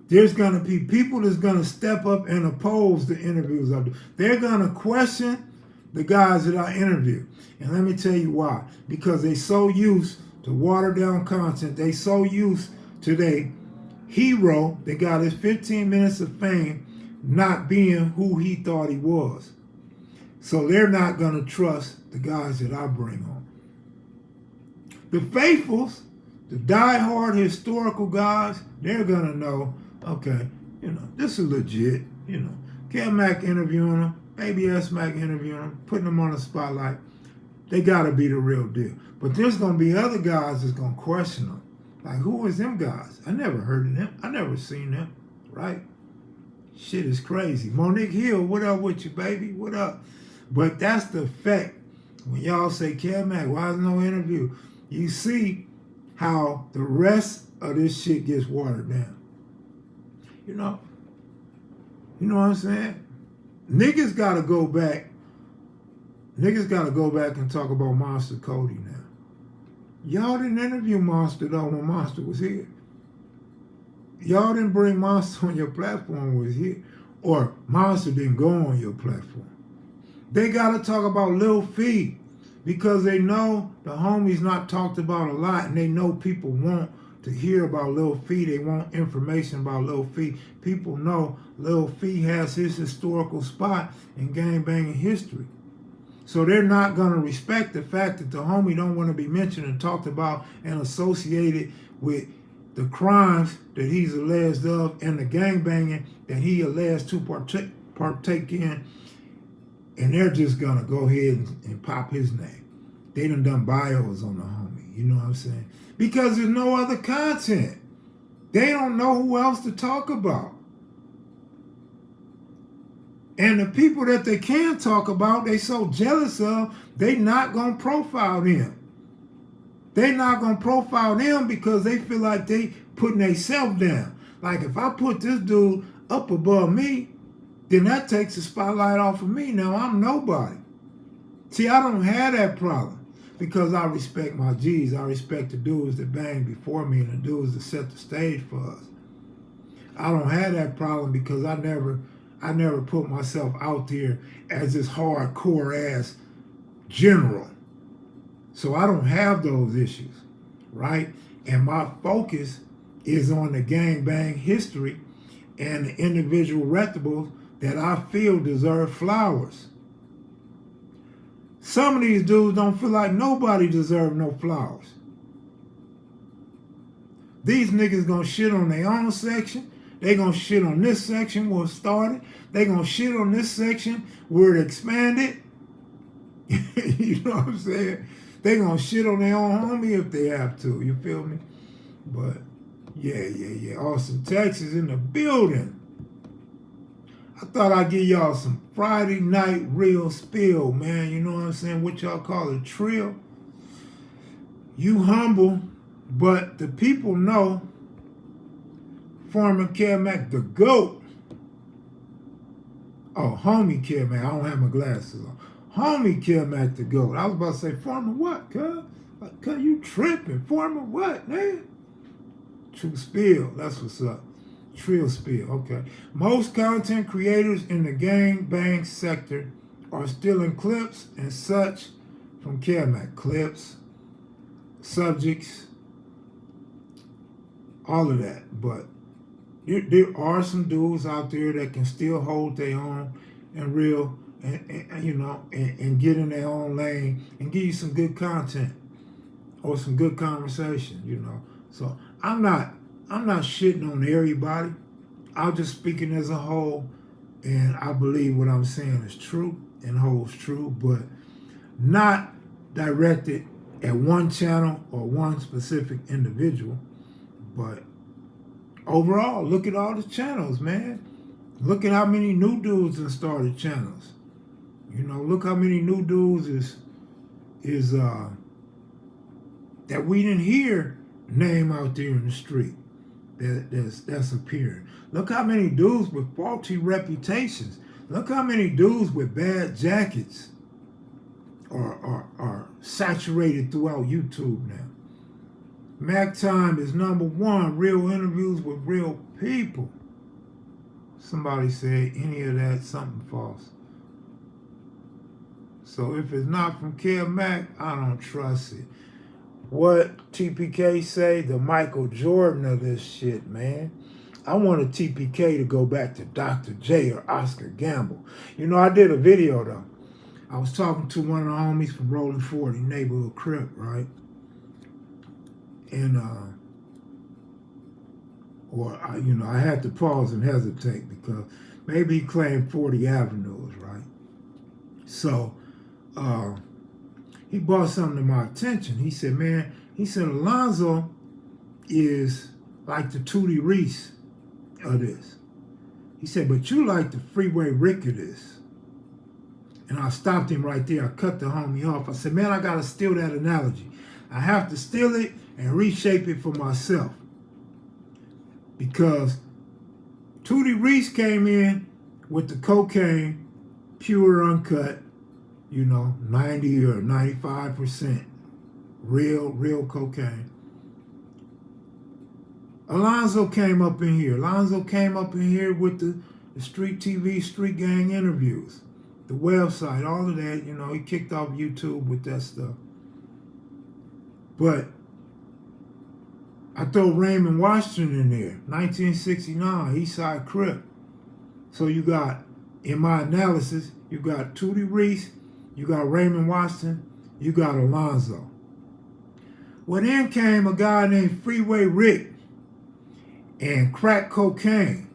there's going to be people that's going to step up and oppose the interviews I do. They're going to question the guys that I interview. And let me tell you why. Because they so used to watered down content. They so used to their hero that got his 15 minutes of fame not being who he thought he was. So they're not going to trust the guys that I bring on. The faithfuls, the diehard historical guys, they're going to know, okay, this is legit. Kev Mac interviewing them, ABS Mac interviewing them, putting them on the spotlight. They got to be the real deal. But there's going to be other guys that's going to question them. Like, who is them guys? I never heard of them. I never seen them, right? Shit is crazy. Monique Hill, what up with you, baby? What up? But that's the effect. When y'all say, Kev Mac, why is no interview? You see how the rest of this shit gets watered down. You know what I'm saying? Niggas got to go back and talk about Monster Cody now. Y'all didn't interview Monster though when Monster was here. Y'all didn't bring Monster on your platform when he was here. Or Monster didn't go on your platform. They got to talk about Lil Fee because they know the homie's not talked about a lot and they know people want to hear about Lil Fee. They want information about Lil Fee. People know Lil Fee has his historical spot in gangbanging history. So they're not going to respect the fact that the homie don't want to be mentioned and talked about and associated with the crimes that he's alleged of and the gangbanging that he alleged to partake in. And they're just going to go ahead and pop his name. They done bios on the homie. You know what I'm saying? Because there's no other content. They don't know who else to talk about. And the people that they can talk about, they so jealous of, they not going to profile them. They not going to profile them because they feel like they putting themselves down. Like if I put this dude up above me, then that takes the spotlight off of me. Now I'm nobody. See, I don't have that problem because I respect my G's. I respect the dudes that bang before me and the dudes that set the stage for us. I don't have that problem because I never put myself out there as this hardcore ass general. So I don't have those issues, right? And my focus is on the gangbang history and the individual reputables that I feel deserve flowers. Some of these dudes don't feel like nobody deserves no flowers. These niggas gonna shit on their own section. They gonna shit on this section where it started. They gonna shit on this section where it expanded. You know what I'm saying? They gonna shit on their own homie if they have to. You feel me? But yeah. Austin, Texas in the building. I thought I'd give y'all some Friday night real spill, man. You know what I'm saying? What y'all call a trill. You humble, but the people know former Kev Mac, the GOAT. Oh, homie Kev Mac. I don't have my glasses on. Homie Kev Mac, the GOAT. I was about to say, former what, cuz? Like, cuz you tripping. Former what, man? True spill. That's what's up. Trill spill. Okay. Most content creators in the gangbang sector are stealing clips and such from Kev Mac. Clips, subjects, all of that. But there are some dudes out there that can still hold their own and real and you know and get in their own lane and give you some good content or some good conversation, you know. So I'm not shitting on everybody. I'm just speaking as a whole, and I believe what I'm saying is true and holds true, but not directed at one channel or one specific individual. But overall, look at all the channels, man. Look at how many new dudes have started channels. You know, look how many new dudes is that we didn't hear name out there in the street that's appearing. Look how many dudes with faulty reputations. Look how many dudes with bad jackets are saturated throughout YouTube now. Mac Time is #1. Real interviews with real people. Somebody said any of that, something false. So if it's not from Kev Mac, I don't trust it. What TPK say? The Michael Jordan of this shit, man. I want a TPK to go back to Dr. J or Oscar Gamble. You know, I did a video though. I was talking to one of the homies from Rolling 40, neighborhood Crip, right? And I had to pause and hesitate because maybe he claimed 40 avenues, right? So he brought something to my attention. He said, man, Alonzo is like the Tootie Reese of this. He said, but you like the Freeway Rick of this. And I stopped him right there. I cut the homie off. I said, man, I got to steal that analogy. I have to steal it and reshape it for myself. Because Tootie Reese came in with the cocaine, pure uncut, 90 or 95% real cocaine. Alonzo came up in here. With the street TV, street gang interviews, the website, all of that. He kicked off YouTube with that stuff. But I throw Raymond Washington in there, 1969, Eastside Crip. So you got, in my analysis, you got Tootie Reese you got Raymond Washington, you got Alonzo. Well, then came a guy named Freeway Rick and crack cocaine.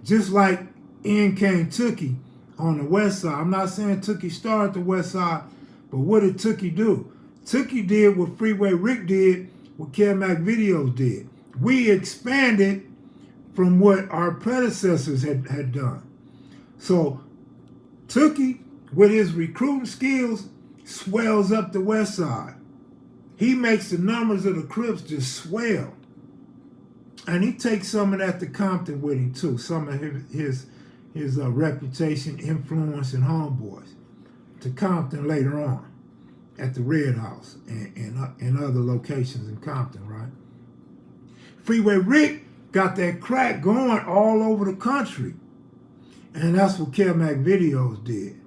Just like in came Tookie on the west side. I'm not saying Tookie started the west side, but what did Tookie do? Tookie did what Freeway Rick did, what kevmacvideos did. We expanded from what our predecessors had done. So Tookie, with his recruiting skills, swells up the west side. He makes the numbers of the Crips just swell. And he takes some of that to Compton with him too, some of his reputation, influence, and homeboys to Compton later on at the Red House and other locations in Compton, right? Freeway Rick got that crack going all over the country. And that's what kevmacvideos did.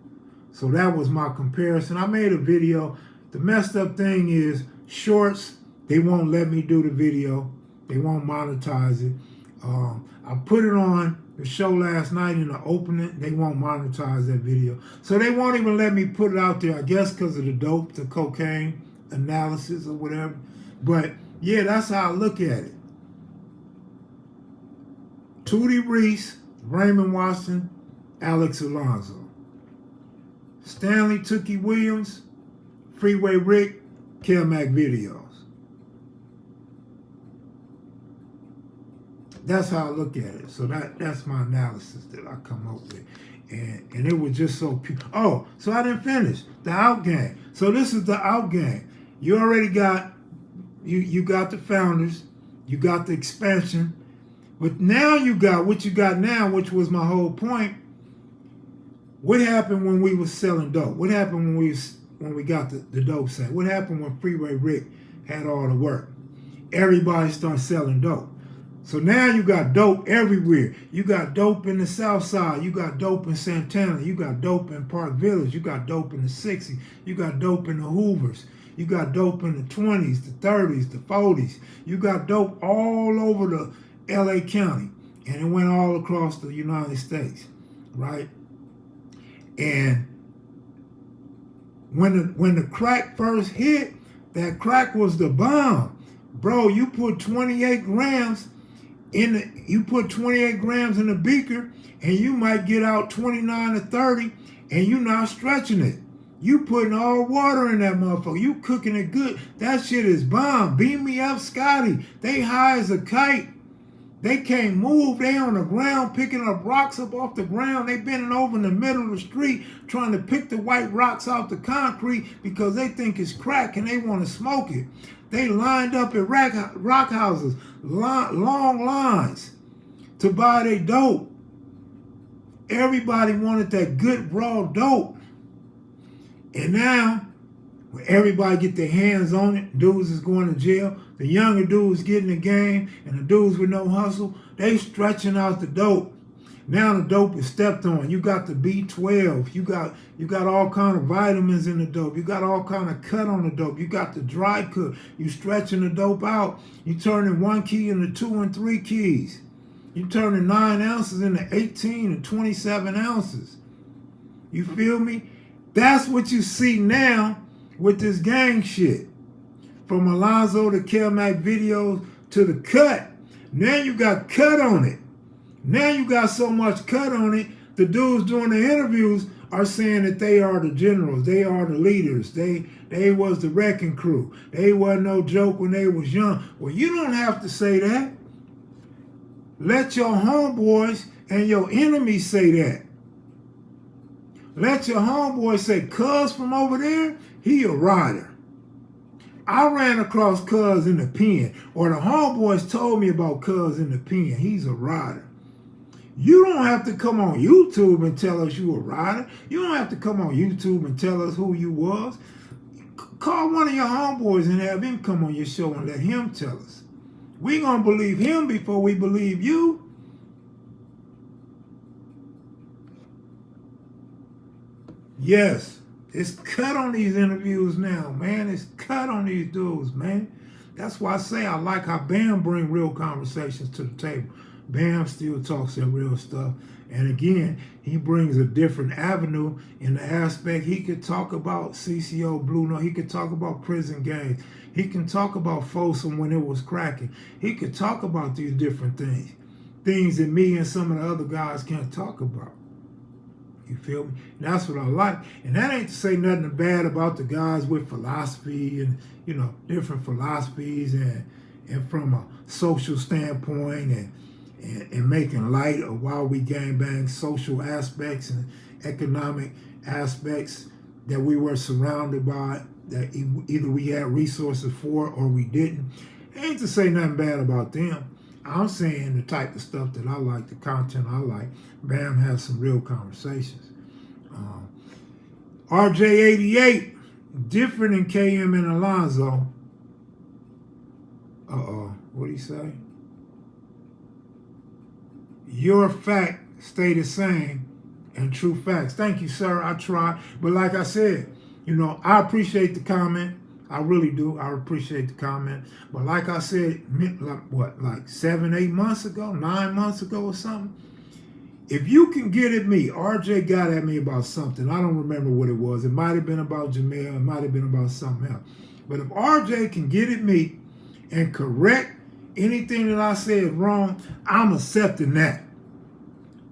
So that was my comparison. I made a video. The messed up thing is shorts, they won't let me do the video. They won't monetize it. I put it on the show last night in the opening. They won't monetize that video. So they won't even let me put it out there, I guess because of the dope, the cocaine analysis or whatever. But yeah, that's how I look at it. Tootie Reese, Raymond Washington, Alex Alonzo. Stanley Tookie Williams, Freeway Rick, kevmacvideos. That's how I look at it. So that's my analysis that I come up with. And it was just so pure. Oh, so I didn't finish. The out game. So this is the out game. You already got, you got the founders, you got the expansion, but now you got what you got now, which was my whole point. What happened when we was selling dope? What happened when we got the dope set? What happened when Freeway Rick had all the work? Everybody started selling dope. So now you got dope everywhere. You got dope in the South Side. You got dope in Santana. You got dope in Park Village. You got dope in the 60s. You got dope in the Hoovers. You got dope in the 20s, the 30s, the 40s. You got dope all over the LA County. And it went all across the United States, right? And when the crack first hit, that crack was the bomb. Bro, you put 28 grams in the beaker, and you might get out 29 to 30, and you not stretching it. You putting all water in that motherfucker. You cooking it good. That shit is bomb. Beam me up, Scotty. They high as a kite. They can't move. They on the ground picking up rocks up off the ground. They bending over in the middle of the street trying to pick the white rocks off the concrete because they think it's crack and they want to smoke it. They lined up at rock houses, long lines to buy their dope. Everybody wanted that good raw dope. And now, when everybody get their hands on it, dudes is going to jail, the younger dudes get in the game, and the dudes with no hustle, they stretching out the dope. Now the dope is stepped on. You got the B12. You got all kind of vitamins in the dope. You got all kind of cut on the dope. You got the dry cut. You stretching the dope out. You turning 1 key into 2 and 3 keys. You turning 9 ounces into 18 and 27 ounces. You feel me? That's what you see now with this gang shit. From Alonzo to kevmacvideos to the cut. Now you got cut on it. Now you got so much cut on it, the dudes doing the interviews are saying that they are the generals, they are the leaders, they was the wrecking crew. They wasn't no joke when they was young. Well, you don't have to say that. Let your homeboys and your enemies say that. Let your homeboys say, Cuz from over there, he a rider. I ran across Cuz in the pen, or the homeboys told me about Cuz in the pen. He's a rider. You don't have to come on YouTube and tell us you a rider. You don't have to come on YouTube and tell us who you was. Call one of your homeboys and have him come on your show and let him tell us. We gonna believe him before we believe you. Yes, it's cut on these interviews now, man. It's cut on these dudes, man. That's why I say I like how Bam bring real conversations to the table. Bam still talks that real stuff. And again, he brings a different avenue in the aspect. He could talk about CCO Blue Note. He could talk about prison gangs. He can talk about Folsom when it was cracking. He could talk about these different things. Things that me and some of the other guys can't talk about. You feel me? And that's what I like. And that ain't to say nothing bad about the guys with philosophy and, you know, different philosophies and from a social standpoint and making light of why we gangbang, social aspects and economic aspects that we were surrounded by, that either we had resources for or we didn't. Ain't to say nothing bad about them. I'm saying the type of stuff that I like, the content I like. Bam has some real conversations. RJ88, different in KM and Alonzo. What'd he say? Your fact stay the same and true facts. Thank you, sir. I try. But like I said, you know, I appreciate the comment. I really do. I appreciate the comment. But like I said, like 7, 8 months ago, 9 months ago or something, if you can get at me, RJ got at me about something. I don't remember what it was. It might have been about Jamel. It might have been about something else. But if RJ can get at me and correct anything that I said wrong, I'm accepting that.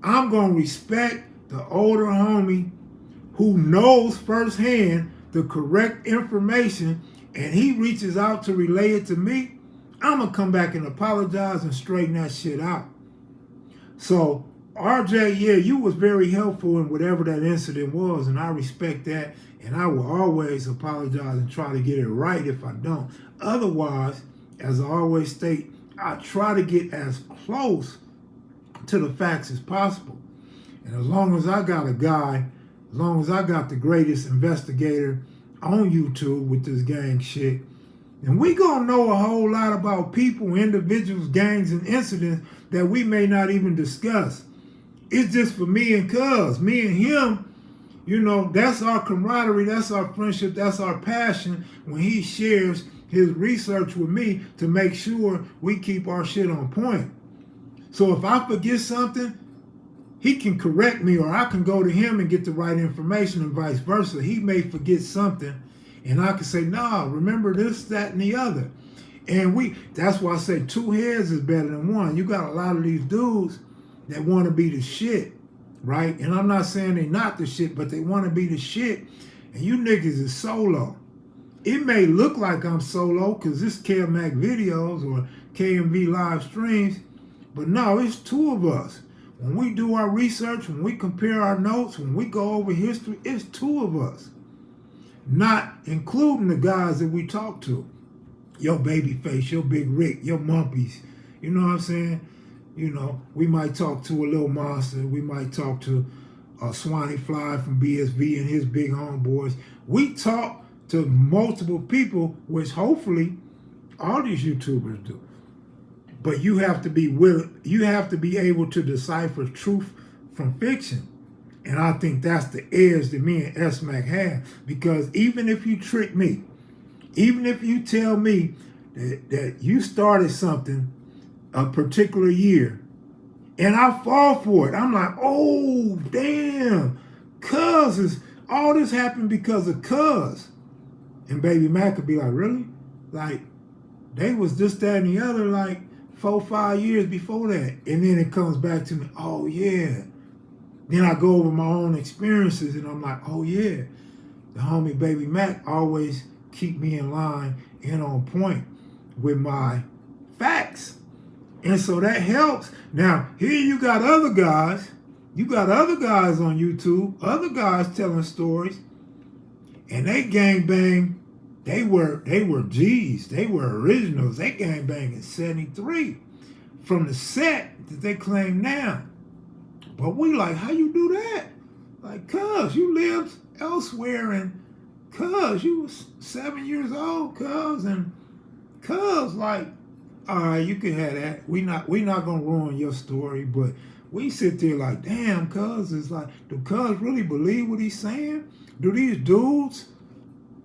I'm going to respect the older homie who knows firsthand the correct information and he reaches out to relay it to me. I'm going to come back and apologize and straighten that shit out. So, RJ, yeah, you was very helpful in whatever that incident was, and I respect that, and I will always apologize and try to get it right if I don't. Otherwise, as I always state, I try to get as close to the facts as possible. And as long as I got a guy, as long as I got the greatest investigator on YouTube with this gang shit, and we gonna know a whole lot about people, individuals, gangs, and incidents that we may not even discuss. It's just for me and Cuz. Me and him, you know, that's our camaraderie, that's our friendship, that's our passion when he shares his research with me to make sure we keep our shit on point. So if I forget something, he can correct me, or I can go to him and get the right information and vice versa. He may forget something and I can say, nah, remember this, that, and the other. And that's why I say 2 heads is better than 1. You got a lot of these dudes that want to be the shit, right? And I'm not saying they're not the shit, but they want to be the shit. And you niggas is solo. It may look like I'm solo because this kevmacvideos or KMV live streams, but no, it's 2 of us. When we do our research, when we compare our notes, when we go over history, it's 2 of us. Not including the guys that we talk to. Your Babyface, your Big Rick, your Mumpies. You know what I'm saying? You know, we might talk to a Little Monster. We might talk to Swanee Fly from BSV and his big homeboys. We talk to multiple people, which hopefully all these YouTubers do. But you have to be willing, you have to be able to decipher truth from fiction. And I think that's the edge that me and S-Mac have. Because even if you trick me, even if you tell me that you started something a particular year, and I fall for it, I'm like, oh, damn, all this happened because of Cuz. And Baby Mac could be like, really? Like, they was this, that, and the other, like, 4, 5 years before that. And then it comes back to me, oh, yeah. Then I go over my own experiences, and I'm like, oh, yeah. The homie Baby Mac always keep me in line and on point with my facts. And so that helps. Now, here you got other guys. You got other guys on YouTube, other guys telling stories, and they gangbang. They were G's. They were originals. They gangbang in 73 from the set that they claim now. But we like, how you do that? Like, cuz you lived elsewhere, and cuz you was 7 years old, cuz, and cuz like, all right, you can have that. We not gonna ruin your story, but we sit there like, damn, cuz, it's like, do cuz really believe what he's saying? Do these dudes,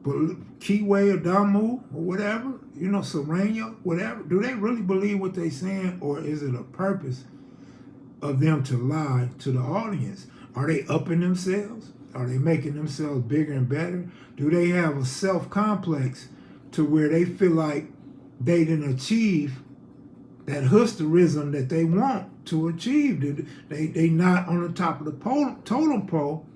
Kiwe or Damu or whatever, you know, Sereno, whatever, do they really believe what they saying, or is it a purpose of them to lie to the audience? Are they upping themselves? Are they making themselves bigger and better? Do they have a self-complex to where they feel like they didn't achieve that husterism that they want to achieve? They not on the top of the totem pole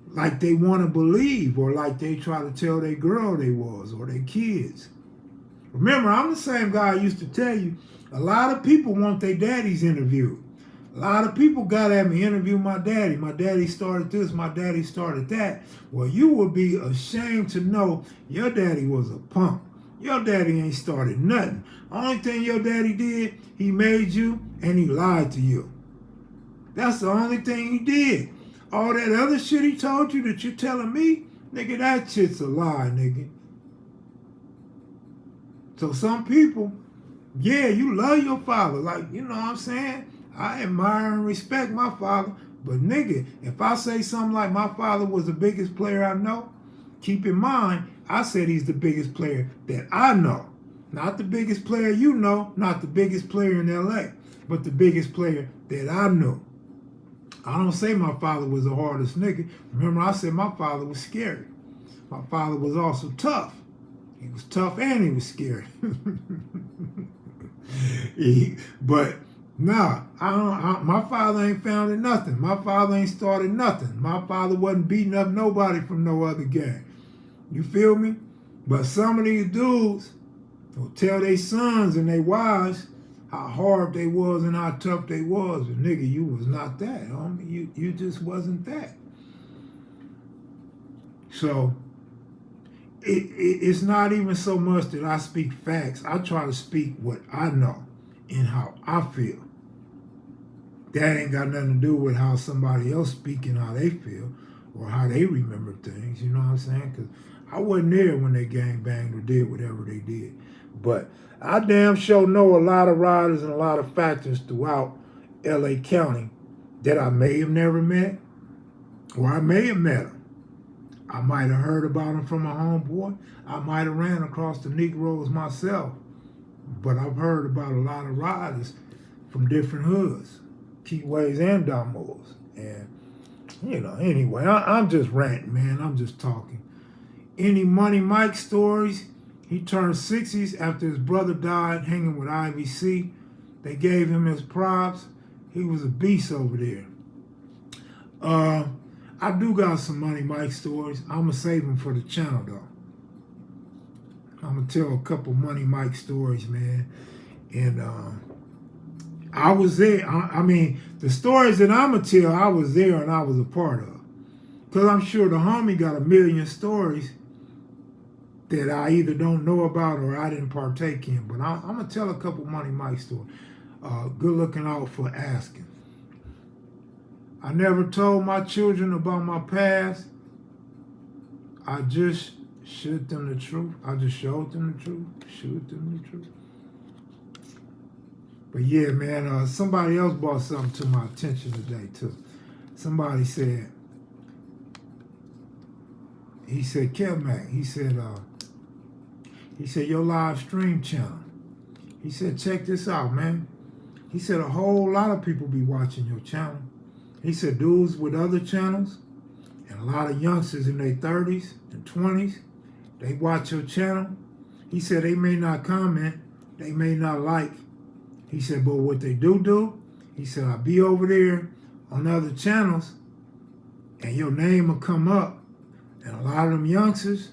like they want to believe, or like they try to tell their girl they was, or their kids. Remember, I'm the same guy I used to tell you, a lot of people want their daddies interviewed. A lot of people got at me, interview my daddy. My daddy started this, my daddy started that. Well, you would be ashamed to know your daddy was a punk. Your daddy ain't started nothing. Only thing your daddy did, he made you and he lied to you. That's the only thing he did. All that other shit he told you that you're telling me, nigga, that shit's a lie, nigga. So some people, yeah, you love your father. Like, you know what I'm saying? I admire and respect my father. But nigga, if I say something like my father was the biggest player I know, keep in mind, I said he's the biggest player that I know. Not the biggest player you know, not the biggest player in LA, but the biggest player that I know. I don't say my father was the hardest nigga. Remember, I said my father was scary. My father was also tough. He was tough and he was scary. But nah, my father ain't founded nothing. My father ain't started nothing. My father wasn't beating up nobody from no other gang. You feel me? But some of these dudes will tell their sons and their wives how hard they was and how tough they was. But nigga, you was not that, homie. You just wasn't that. So it's not even so much that I speak facts. I try to speak what I know and how I feel. That ain't got nothing to do with how somebody else speaking, how they feel, or how they remember things. You know what I'm saying? Because I wasn't there when they gang banged or did whatever they did. But I damn sure know a lot of riders and a lot of factors throughout LA County that I may have never met, or I may have met them. I might have heard about them from a homeboy. I might have ran across the Negroes myself. But I've heard about a lot of riders from different hoods, Keyways and Domos. And, you know, anyway, I'm just ranting, man. I'm just talking. Any Money Mike stories? He turned 60s after his brother died hanging with Ivy C. They gave him his props. He was a beast over there. I do got some Money Mike stories. I'm going to save them for the channel, though. I'm going to tell a couple Money Mike stories, man. And I was there. I mean, the stories that I'm going to tell, I was there and I was a part of. Because I'm sure the homie got a million stories that I either don't know about or I didn't partake in. But I'm going to tell a couple Money Mike stories. Good looking out for asking. I never told my children about my past. I just showed them the truth. I just showed them the truth. Showed them the truth. But yeah, man, somebody else brought something to my attention today, too. Somebody said, he said, KevMac, he said, your live stream channel. He said, check this out, man. He said, a whole lot of people be watching your channel. He said, dudes with other channels and a lot of youngsters in their 30s and 20s, they watch your channel. He said, they may not comment, they may not like. He said, but what they do, he said, I'll be over there on other channels and your name will come up. And a lot of them youngsters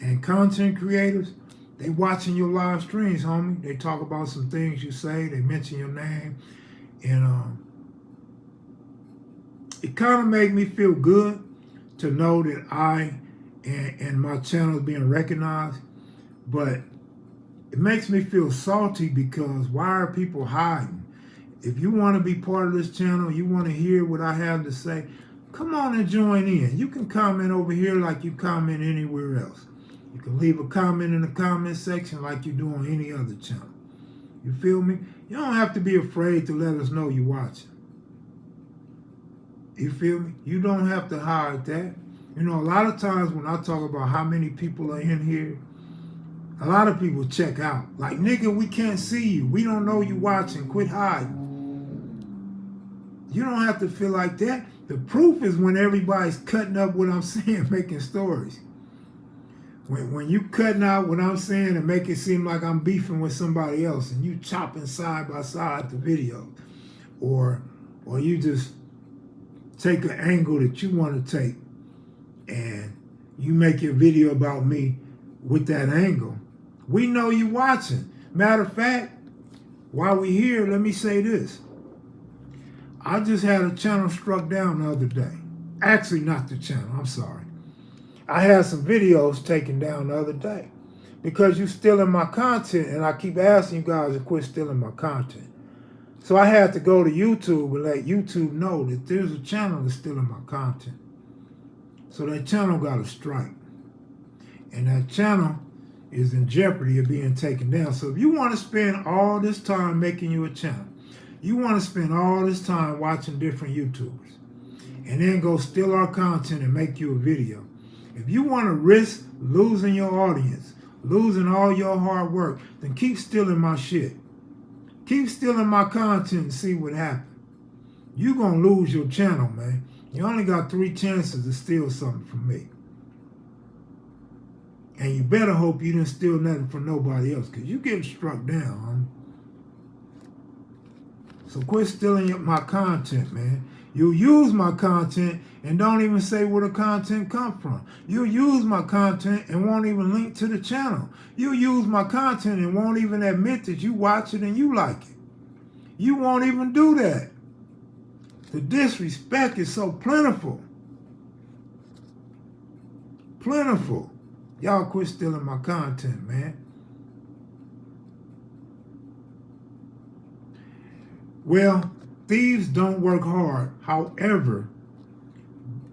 and content creators, they watching your live streams, homie. They talk about some things you say, they mention your name. And it kind of made me feel good to know that I and my channel is being recognized. But it makes me feel salty because why are people hiding? If you want to be part of this channel, you want to hear what I have to say, come on and join in. You can comment over here like you comment anywhere else. You can leave a comment in the comment section like you do on any other channel. You feel me? You don't have to be afraid to let us know you're watching. You feel me? You don't have to hide that. You know, a lot of times when I talk about how many people are in here, a lot of people check out. Like, nigga, we can't see you. We don't know you watching. Quit hiding. You don't have to feel like that. The proof is when everybody's cutting up what I'm saying, making stories. When you cutting out what I'm saying and make it seem like I'm beefing with somebody else, and you chopping side by side the video, or you just take an angle that you want to take, and you make your video about me with that angle, we know you watching. Matter of fact, while we here, let me say this. I just had a channel struck down the other day. Actually, not the channel, I'm sorry. I had some videos taken down the other day because you're stealing my content, and I keep asking you guys to quit stealing my content. So I had to go to YouTube and let YouTube know that there's a channel that's stealing my content. So that channel got a strike. And that channel is in jeopardy of being taken down. So if you want to spend all this time making you a channel, you want to spend all this time watching different YouTubers, and then go steal our content and make you a video. If you want to risk losing your audience, losing all your hard work, then keep stealing my shit. Keep stealing my content and see what happens. You're going to lose your channel, man. You only got 3 chances to steal something from me. And you better hope you didn't steal nothing from nobody else, because you get struck down. So quit stealing my content, man. You use my content and don't even say where the content come from. You use my content and won't even link to the channel. You use my content and won't even admit that you watch it and you like it. You won't even do that. The disrespect is so plentiful. Plentiful. Y'all quit stealing my content, man. Well, thieves don't work hard. However,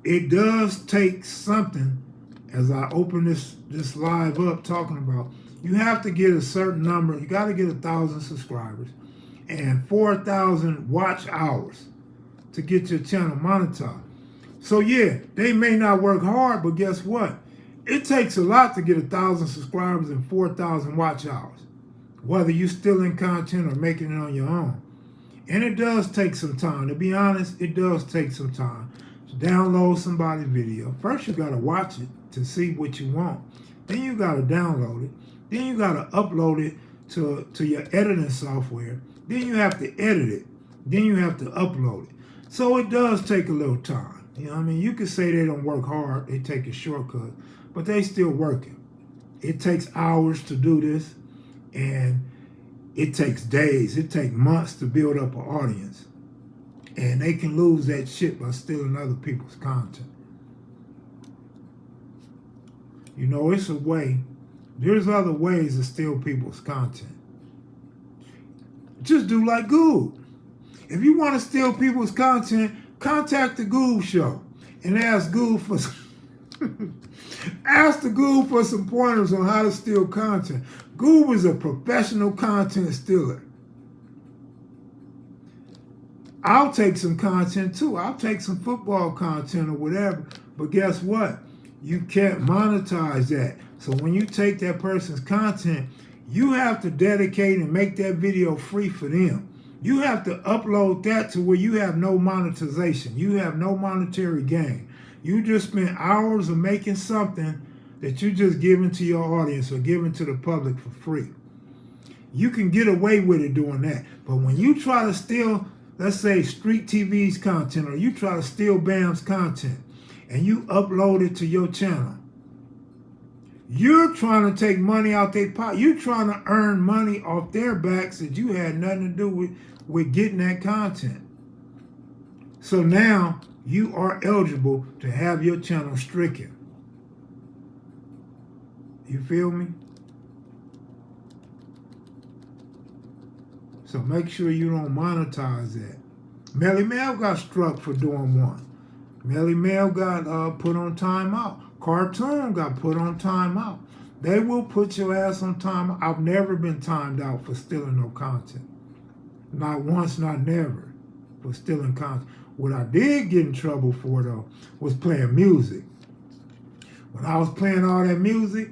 it does take something, as I open this live up talking about, you have to get a certain number. You got to get 1,000 subscribers and 4,000 watch hours to get your channel monetized. So yeah, they may not work hard, but guess what? It takes a lot to get 1,000 subscribers and 4,000 watch hours, whether you're stealing content or making it on your own. And it does take some time. To be honest, it does take some time to download somebody's video. First, you got to watch it to see what you want. Then you got to download it. Then you got to upload it to your editing software. Then you have to edit it. Then you have to upload it. So it does take a little time. You know what I mean? You could say they don't work hard. They take a shortcut. But they still working. It takes hours to do this. And it takes days, it takes months to build up an audience. And they can lose that shit by stealing other people's content. You know, it's a way. There's other ways to steal people's content. Just do like Google. If you want to steal people's content, contact the Google show and ask Google for ask the Google for some pointers on how to steal content. Google is a professional content stealer. I'll take some content too. I'll take some football content or whatever. But guess what? You can't monetize that. So when you take that person's content, you have to dedicate and make that video free for them. You have to upload that to where you have no monetization. You have no monetary gain. You just spent hours of making something that you just giving to your audience or giving to the public for free. You can get away with it doing that. But when you try to steal, let's say, Street TV's content, or you try to steal BAM's content, and you upload it to your channel, you're trying to take money out their pocket. You're trying to earn money off their backs that you had nothing to do with getting that content. So now you are eligible to have your channel stricken. You feel me? So make sure you don't monetize that. Melly Mel got struck for doing one. Melly Mel got put on timeout. Cartoon got put on timeout. They will put your ass on timeout. I've never been timed out for stealing no content. Not once, not never, for stealing content. What I did get in trouble for, though, was playing music. When I was playing all that music,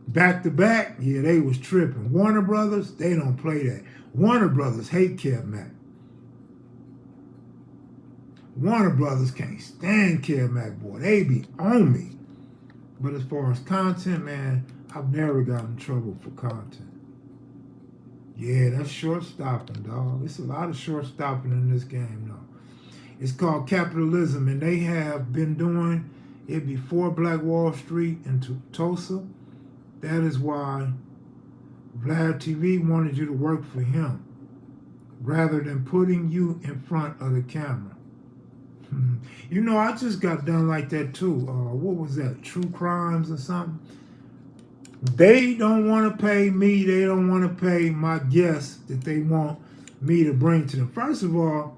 back to back, yeah, they was tripping. Warner Brothers, they don't play that. Warner Brothers hate Kev Mac. Warner Brothers can't stand Kev Mac, boy. They be on me. But as far as content, man, I've never gotten in trouble for content. Yeah, that's short stopping, dog. It's a lot of short stopping in this game, though. It's called capitalism, and they have been doing it before Black Wall Street and Tulsa. That is why Vlad TV wanted you to work for him rather than putting you in front of the camera. You know, I just got done like that too. What was that? True Crimes or something? They don't want to pay me. They don't want to pay my guests that they want me to bring to them. First of all,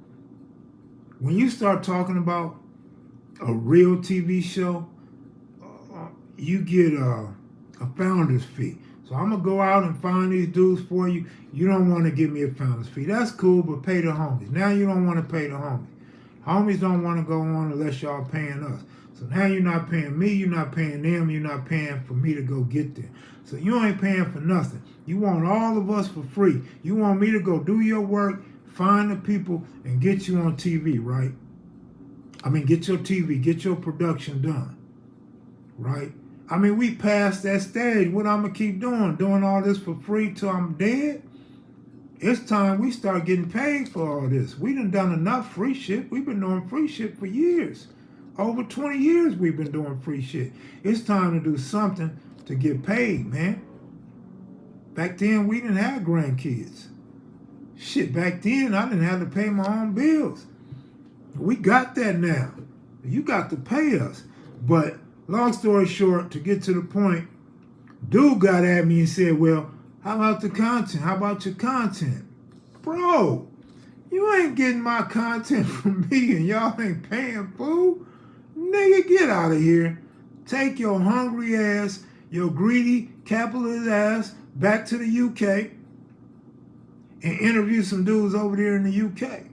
when you start talking about a real TV show, you get a founder's fee. So I'm going to go out and find these dudes for you. You don't want to give me a founder's fee. That's cool, but pay the homies. Now you don't want to pay the homies. Homies don't want to go on unless y'all paying us. So now you're not paying me, you're not paying them, you're not paying for me to go get there. So you ain't paying for nothing. You want all of us for free. You want me to go do your work, find the people, and get you on TV, right? I mean, get your TV, get your production done, right? I mean, we passed that stage. What I'm going to keep doing? Doing all this for free till I'm dead? It's time we start getting paid for all this. We done enough free shit. We've been doing free shit for years. Over 20 years we've been doing free shit. It's time to do something to get paid, man. Back then, we didn't have grandkids. Shit, back then, I didn't have to pay my own bills. We got that now. You got to pay us. But long story short, to get to the point, dude got at me and said, well, how about the content? How about your content? Bro, you ain't getting my content from me and y'all ain't paying, fool. Nigga, get out of here. Take your hungry ass, your greedy, capitalist ass back to the UK and interview some dudes over there in the UK.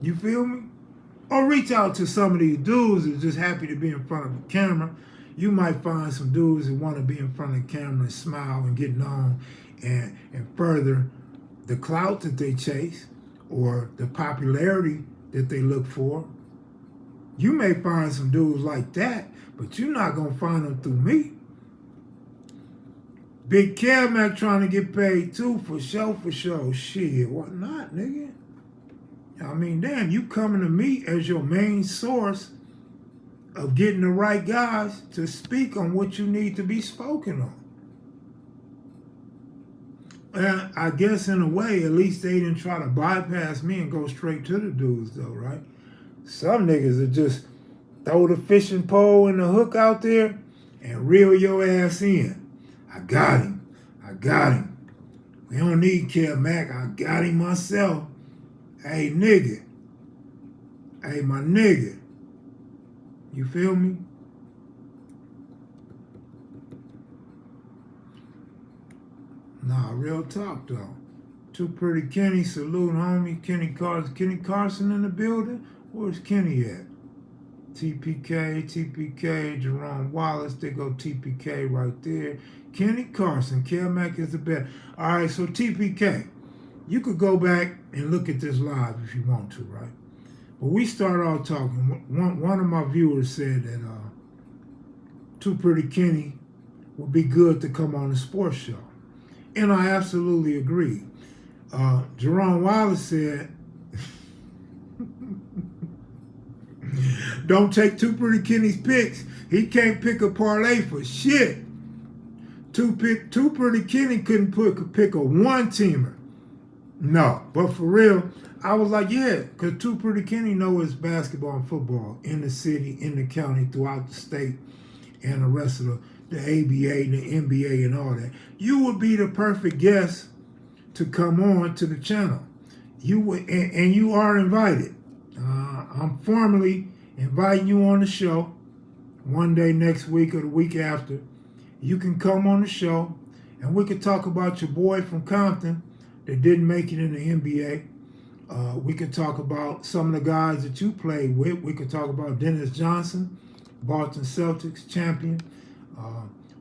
You feel me? Or reach out to some of these dudes that's just happy to be in front of the camera. You might find some dudes that want to be in front of the camera and smile and get known and further the clout that they chase or the popularity that they look for. You may find some dudes like that, but you're not going to find them through me. Big Kev Mac trying to get paid too, for sure. Shit, what not, nigga? I mean, damn, you coming to me as your main source of getting the right guys to speak on what you need to be spoken on. And I guess in a way, at least they didn't try to bypass me and go straight to the dudes though, right? Some niggas that just throw the fishing pole and the hook out there and reel your ass in. I got him. We don't need Kev Mac. I got him myself. Hey, nigga. Hey, my nigga. You feel me? Nah, real talk, though. Too Pretty Kenny, salute, homie. Kenny Carson in the building? Where's Kenny at? TPK, Jerome Wallace. They go TPK right there. Kenny Carson, Kev Mac is the best. All right, so TPK, you could go back and look at this live if you want to, right? But we start off talking. One of my viewers said that Too Pretty Kenny would be good to come on the sports show. And I absolutely agree. Jerome Wallace said, don't take Too Pretty Kenny's picks. He can't pick a parlay for shit. Too Pretty Kenny couldn't pick a one-teamer. No, but for real, I was like, yeah, because Too Pretty Kenny knows basketball and football in the city, in the county, throughout the state, and the rest of the ABA and the NBA and all that. You would be the perfect guest to come on to the channel. You would, and you are invited. I'm formally inviting you on the show one day next week or the week after. You can come on the show and we could talk about your boy from Compton that didn't make it in the NBA. We could talk about some of the guys that you played with. We could talk about Dennis Johnson, Boston Celtics champion.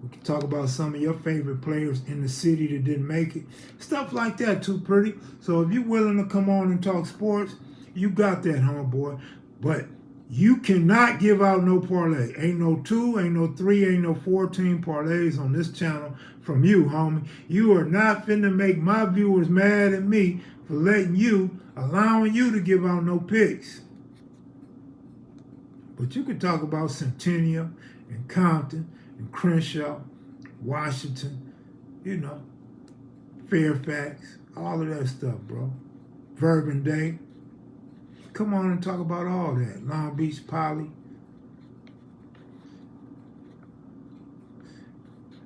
We could talk about some of your favorite players in the city that didn't make it. Stuff like that, Too Pretty. So if you're willing to come on and talk sports, You got that, homeboy. But you cannot give out no parlay. Ain't no 2, ain't no 3, ain't no 14 parlays on this channel from you, homie. You are not finna make my viewers mad at me for allowing you to give out no picks. But you can talk about Centennial and Compton and Crenshaw, Washington, Fairfax, all of that stuff, bro. Verbum Come on and talk about all that. Long Beach Poly.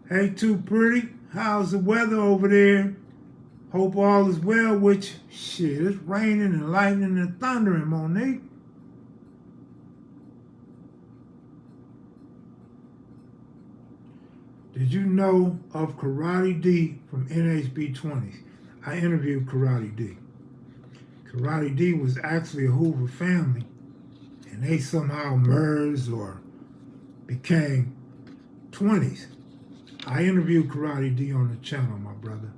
Hey, Too Pretty, how's the weather over there? Hope all is well with you. Shit, it's raining and lightning and thundering, Monique. Did you know of Karate D from NHB 20s? I interviewed Karate D. Karate D was actually a Hoover family, and they somehow merged or became 20s. I interviewed Karate D on the channel, my brother.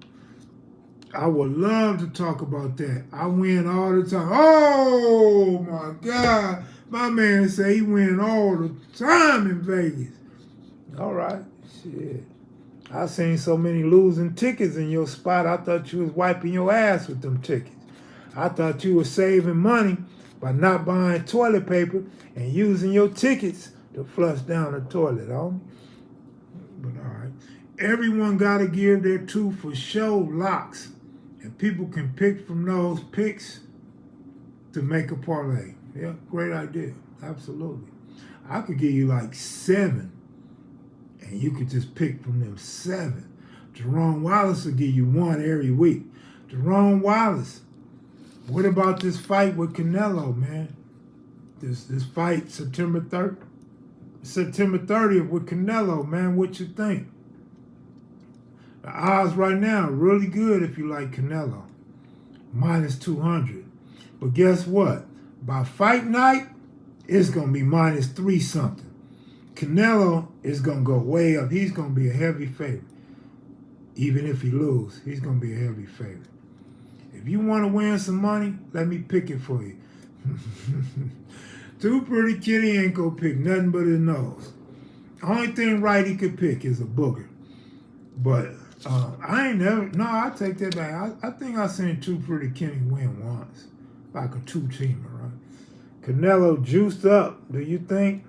I would love to talk about that. I win all the time. Oh, my God. My man say he win all the time in Vegas. All right. Shit. I seen so many losing tickets in your spot. I thought you was wiping your ass with them tickets. I thought you were saving money by not buying toilet paper and using your tickets to flush down the toilet, homie. But all right. Everyone got to give their 2 for show locks. And people can pick from those picks to make a parlay. Yeah, great idea. Absolutely. I could give you like 7. And you could just pick from them 7. Jerome Wallace will give you 1 every week. Jerome Wallace. What about this fight with Canelo, man? This fight September 30th with Canelo, man. What you think? The odds right now are really good if you like Canelo. Minus 200. But guess what? By fight night, it's going to be minus 3 something. Canelo is going to go way up. He's going to be a heavy favorite. Even if he loses, he's going to be a heavy favorite. If you want to win some money, let me pick it for you. Too Pretty Kitty ain't going to pick nothing but his nose. Only thing right he could pick is a booger. But I take that back. I think I seen Too Pretty Kitty win once. Like a 2-teamer, right? Canelo juiced up, do you think?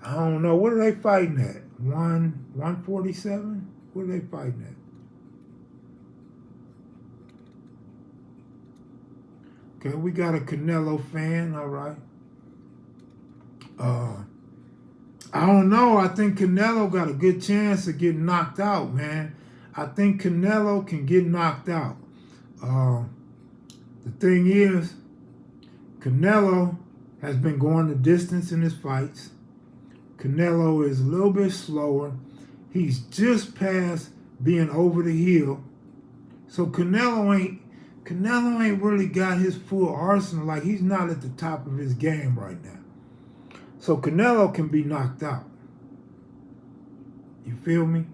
I don't know. What are they fighting at? 147? What are they fighting at? Okay, we got a Canelo fan, all right. I don't know. I think Canelo got a good chance of getting knocked out, man. I think Canelo can get knocked out. The thing is, Canelo has been going the distance in his fights. Canelo is a little bit slower. He's just past being over the hill. So Canelo ain't really got his full arsenal. Like, he's not at the top of his game right now. So Canelo can be knocked out. You feel me?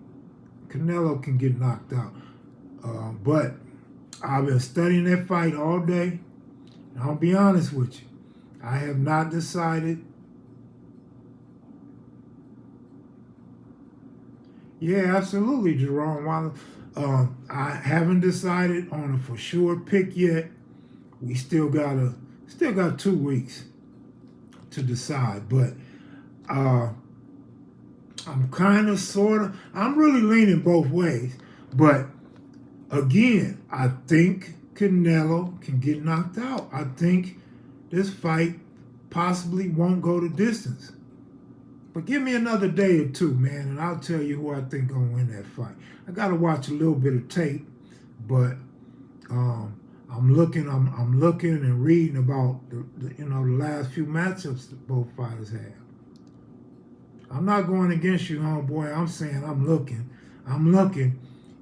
Canelo can get knocked out. But I've been studying that fight all day. And I'll be honest with you. I have not decided. Yeah, absolutely, Jerome Wallace. I haven't decided on a for sure pick yet. We still got 2 weeks to decide, but I'm kind of I'm really leaning both ways. But again, I think Canelo can get knocked out. I think this fight possibly won't go the distance. But give me another day or 2, man, and I'll tell you who I think gonna win that fight. I gotta watch a little bit of tape, but I'm looking and reading about the last few matchups that both fighters have. I'm not going against you, homeboy. I'm saying I'm looking,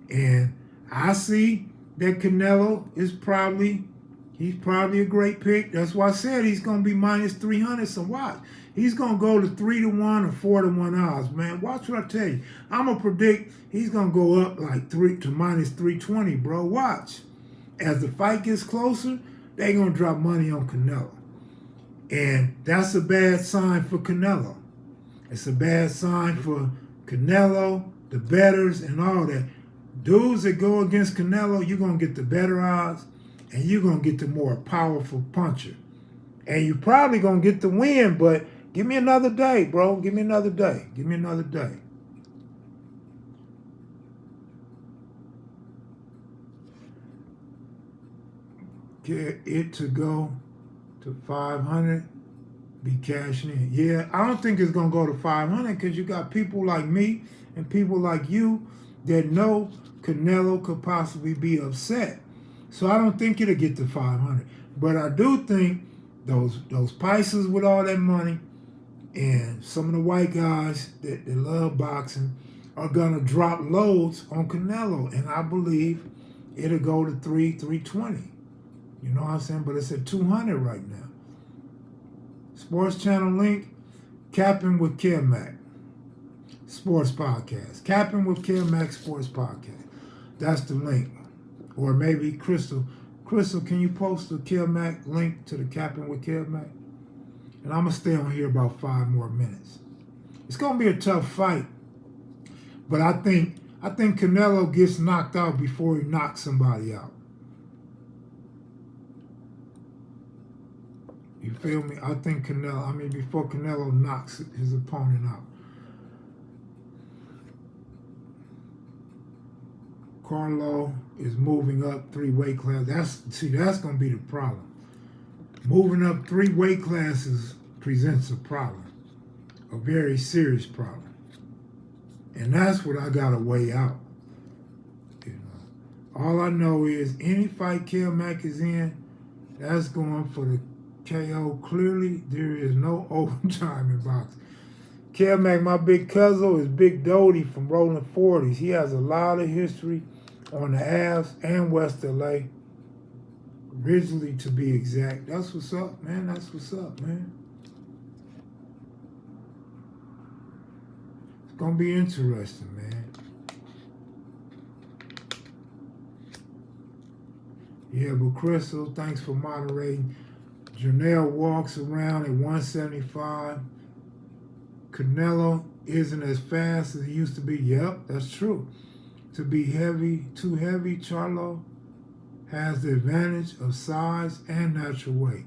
and I see that Canelo is probably a great pick. That's why I said he's gonna be minus 300. So watch. He's going to go to 3-1 or 4-1 odds, man. Watch what I tell you. I'm going to predict he's going to go up like 3 to minus 320, bro. Watch. As the fight gets closer, they going to drop money on Canelo. And that's a bad sign for Canelo. It's a bad sign for Canelo, the bettors, and all that. Dudes that go against Canelo, you're going to get the better odds, and you're going to get the more powerful puncher. And you're probably going to get the win, but give me another day, bro. Give me another day. Give me another day. Get it to go to 500, be cashing in. Yeah, I don't think it's going to go to 500 because you got people like me and people like you that know Canelo could possibly be upset. So I don't think it'll get to 500. But I do think those Pisces with all that money and some of the white guys that love boxing are going to drop loads on Canelo. And I believe it'll go to 320. You know what I'm saying? But it's at 200 right now. Sports channel link, Capping with Kev Mac. Sports podcast. Capping with Kev Mac Sports podcast. That's the link. Or maybe Crystal, can you post the Kev Mac link to the Capping with Kev Mac? And I'm going to stay on here about 5 more minutes. It's going to be a tough fight. But I think Canelo gets knocked out before he knocks somebody out. You feel me? I think before Canelo knocks his opponent out. Carlo is moving up 3 weight classes. That's going to be the problem. Moving up 3 weight classes presents a problem, a very serious problem. And that's what I got to weigh out. You know, all I know is any fight Kev Mac is in, that's going for the KO. Clearly, there is no overtime in boxing. Kev Mac, my big cousin, is Big Doty from Rolling 40s. He has a lot of history on the Avs and West LA. Originally, to be exact. That's what's up, man. That's what's up, man. It's going to be interesting, man. Yeah, but Crystal, thanks for moderating. Janelle walks around at 175. Canelo isn't as fast as he used to be. Yep, that's true. To be too heavy, Charlo has the advantage of size and natural weight.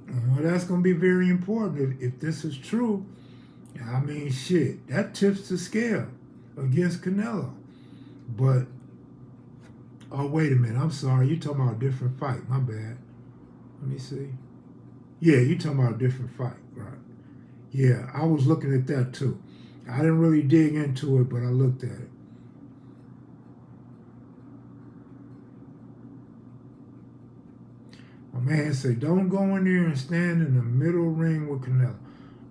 Well, that's going to be very important. If this is true, I mean, shit, that tips the scale against Canelo. But, oh, wait a minute. I'm sorry. You're talking about a different fight. My bad. Let me see. Yeah, you're talking about a different fight, right? Yeah, I was looking at that too. I didn't really dig into it, but I looked at it. My man said, don't go in there and stand in the middle ring with Canelo.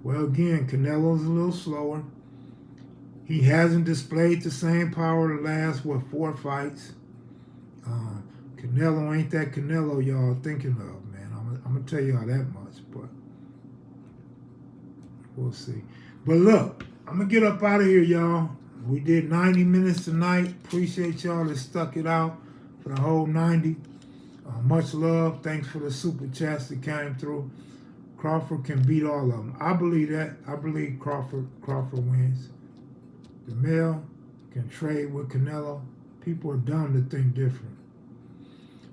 Well, again, Canelo's a little slower. He hasn't displayed the same power the last, 4 fights. Canelo ain't that Canelo y'all thinking of, man. I'm going to tell y'all that much, but we'll see. But look, I'm going to get up out of here, y'all. We did 90 minutes tonight. Appreciate y'all that stuck it out for the whole 90. Much love. Thanks for the super chats that came through. Crawford can beat all of them. I believe that. I believe Crawford wins. The male can trade with Canelo. People are dumb to think different.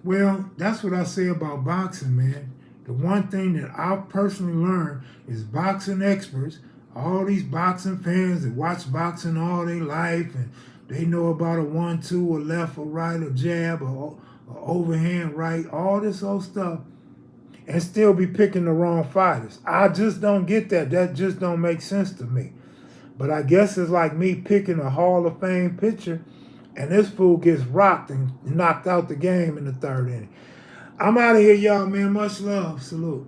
Well, that's what I say about boxing, man. The one thing that I've personally learned is boxing experts, all these boxing fans that watch boxing all their life and they know about a 1-2, a left or right, a jab, or overhand right, all this old stuff, and still be picking the wrong fighters. I just don't get that. That just don't make sense to me. But I guess it's like me picking a Hall of Fame pitcher, and this fool gets rocked and knocked out the game in the 3rd inning. I'm out of here, y'all, man. Much love. Salute.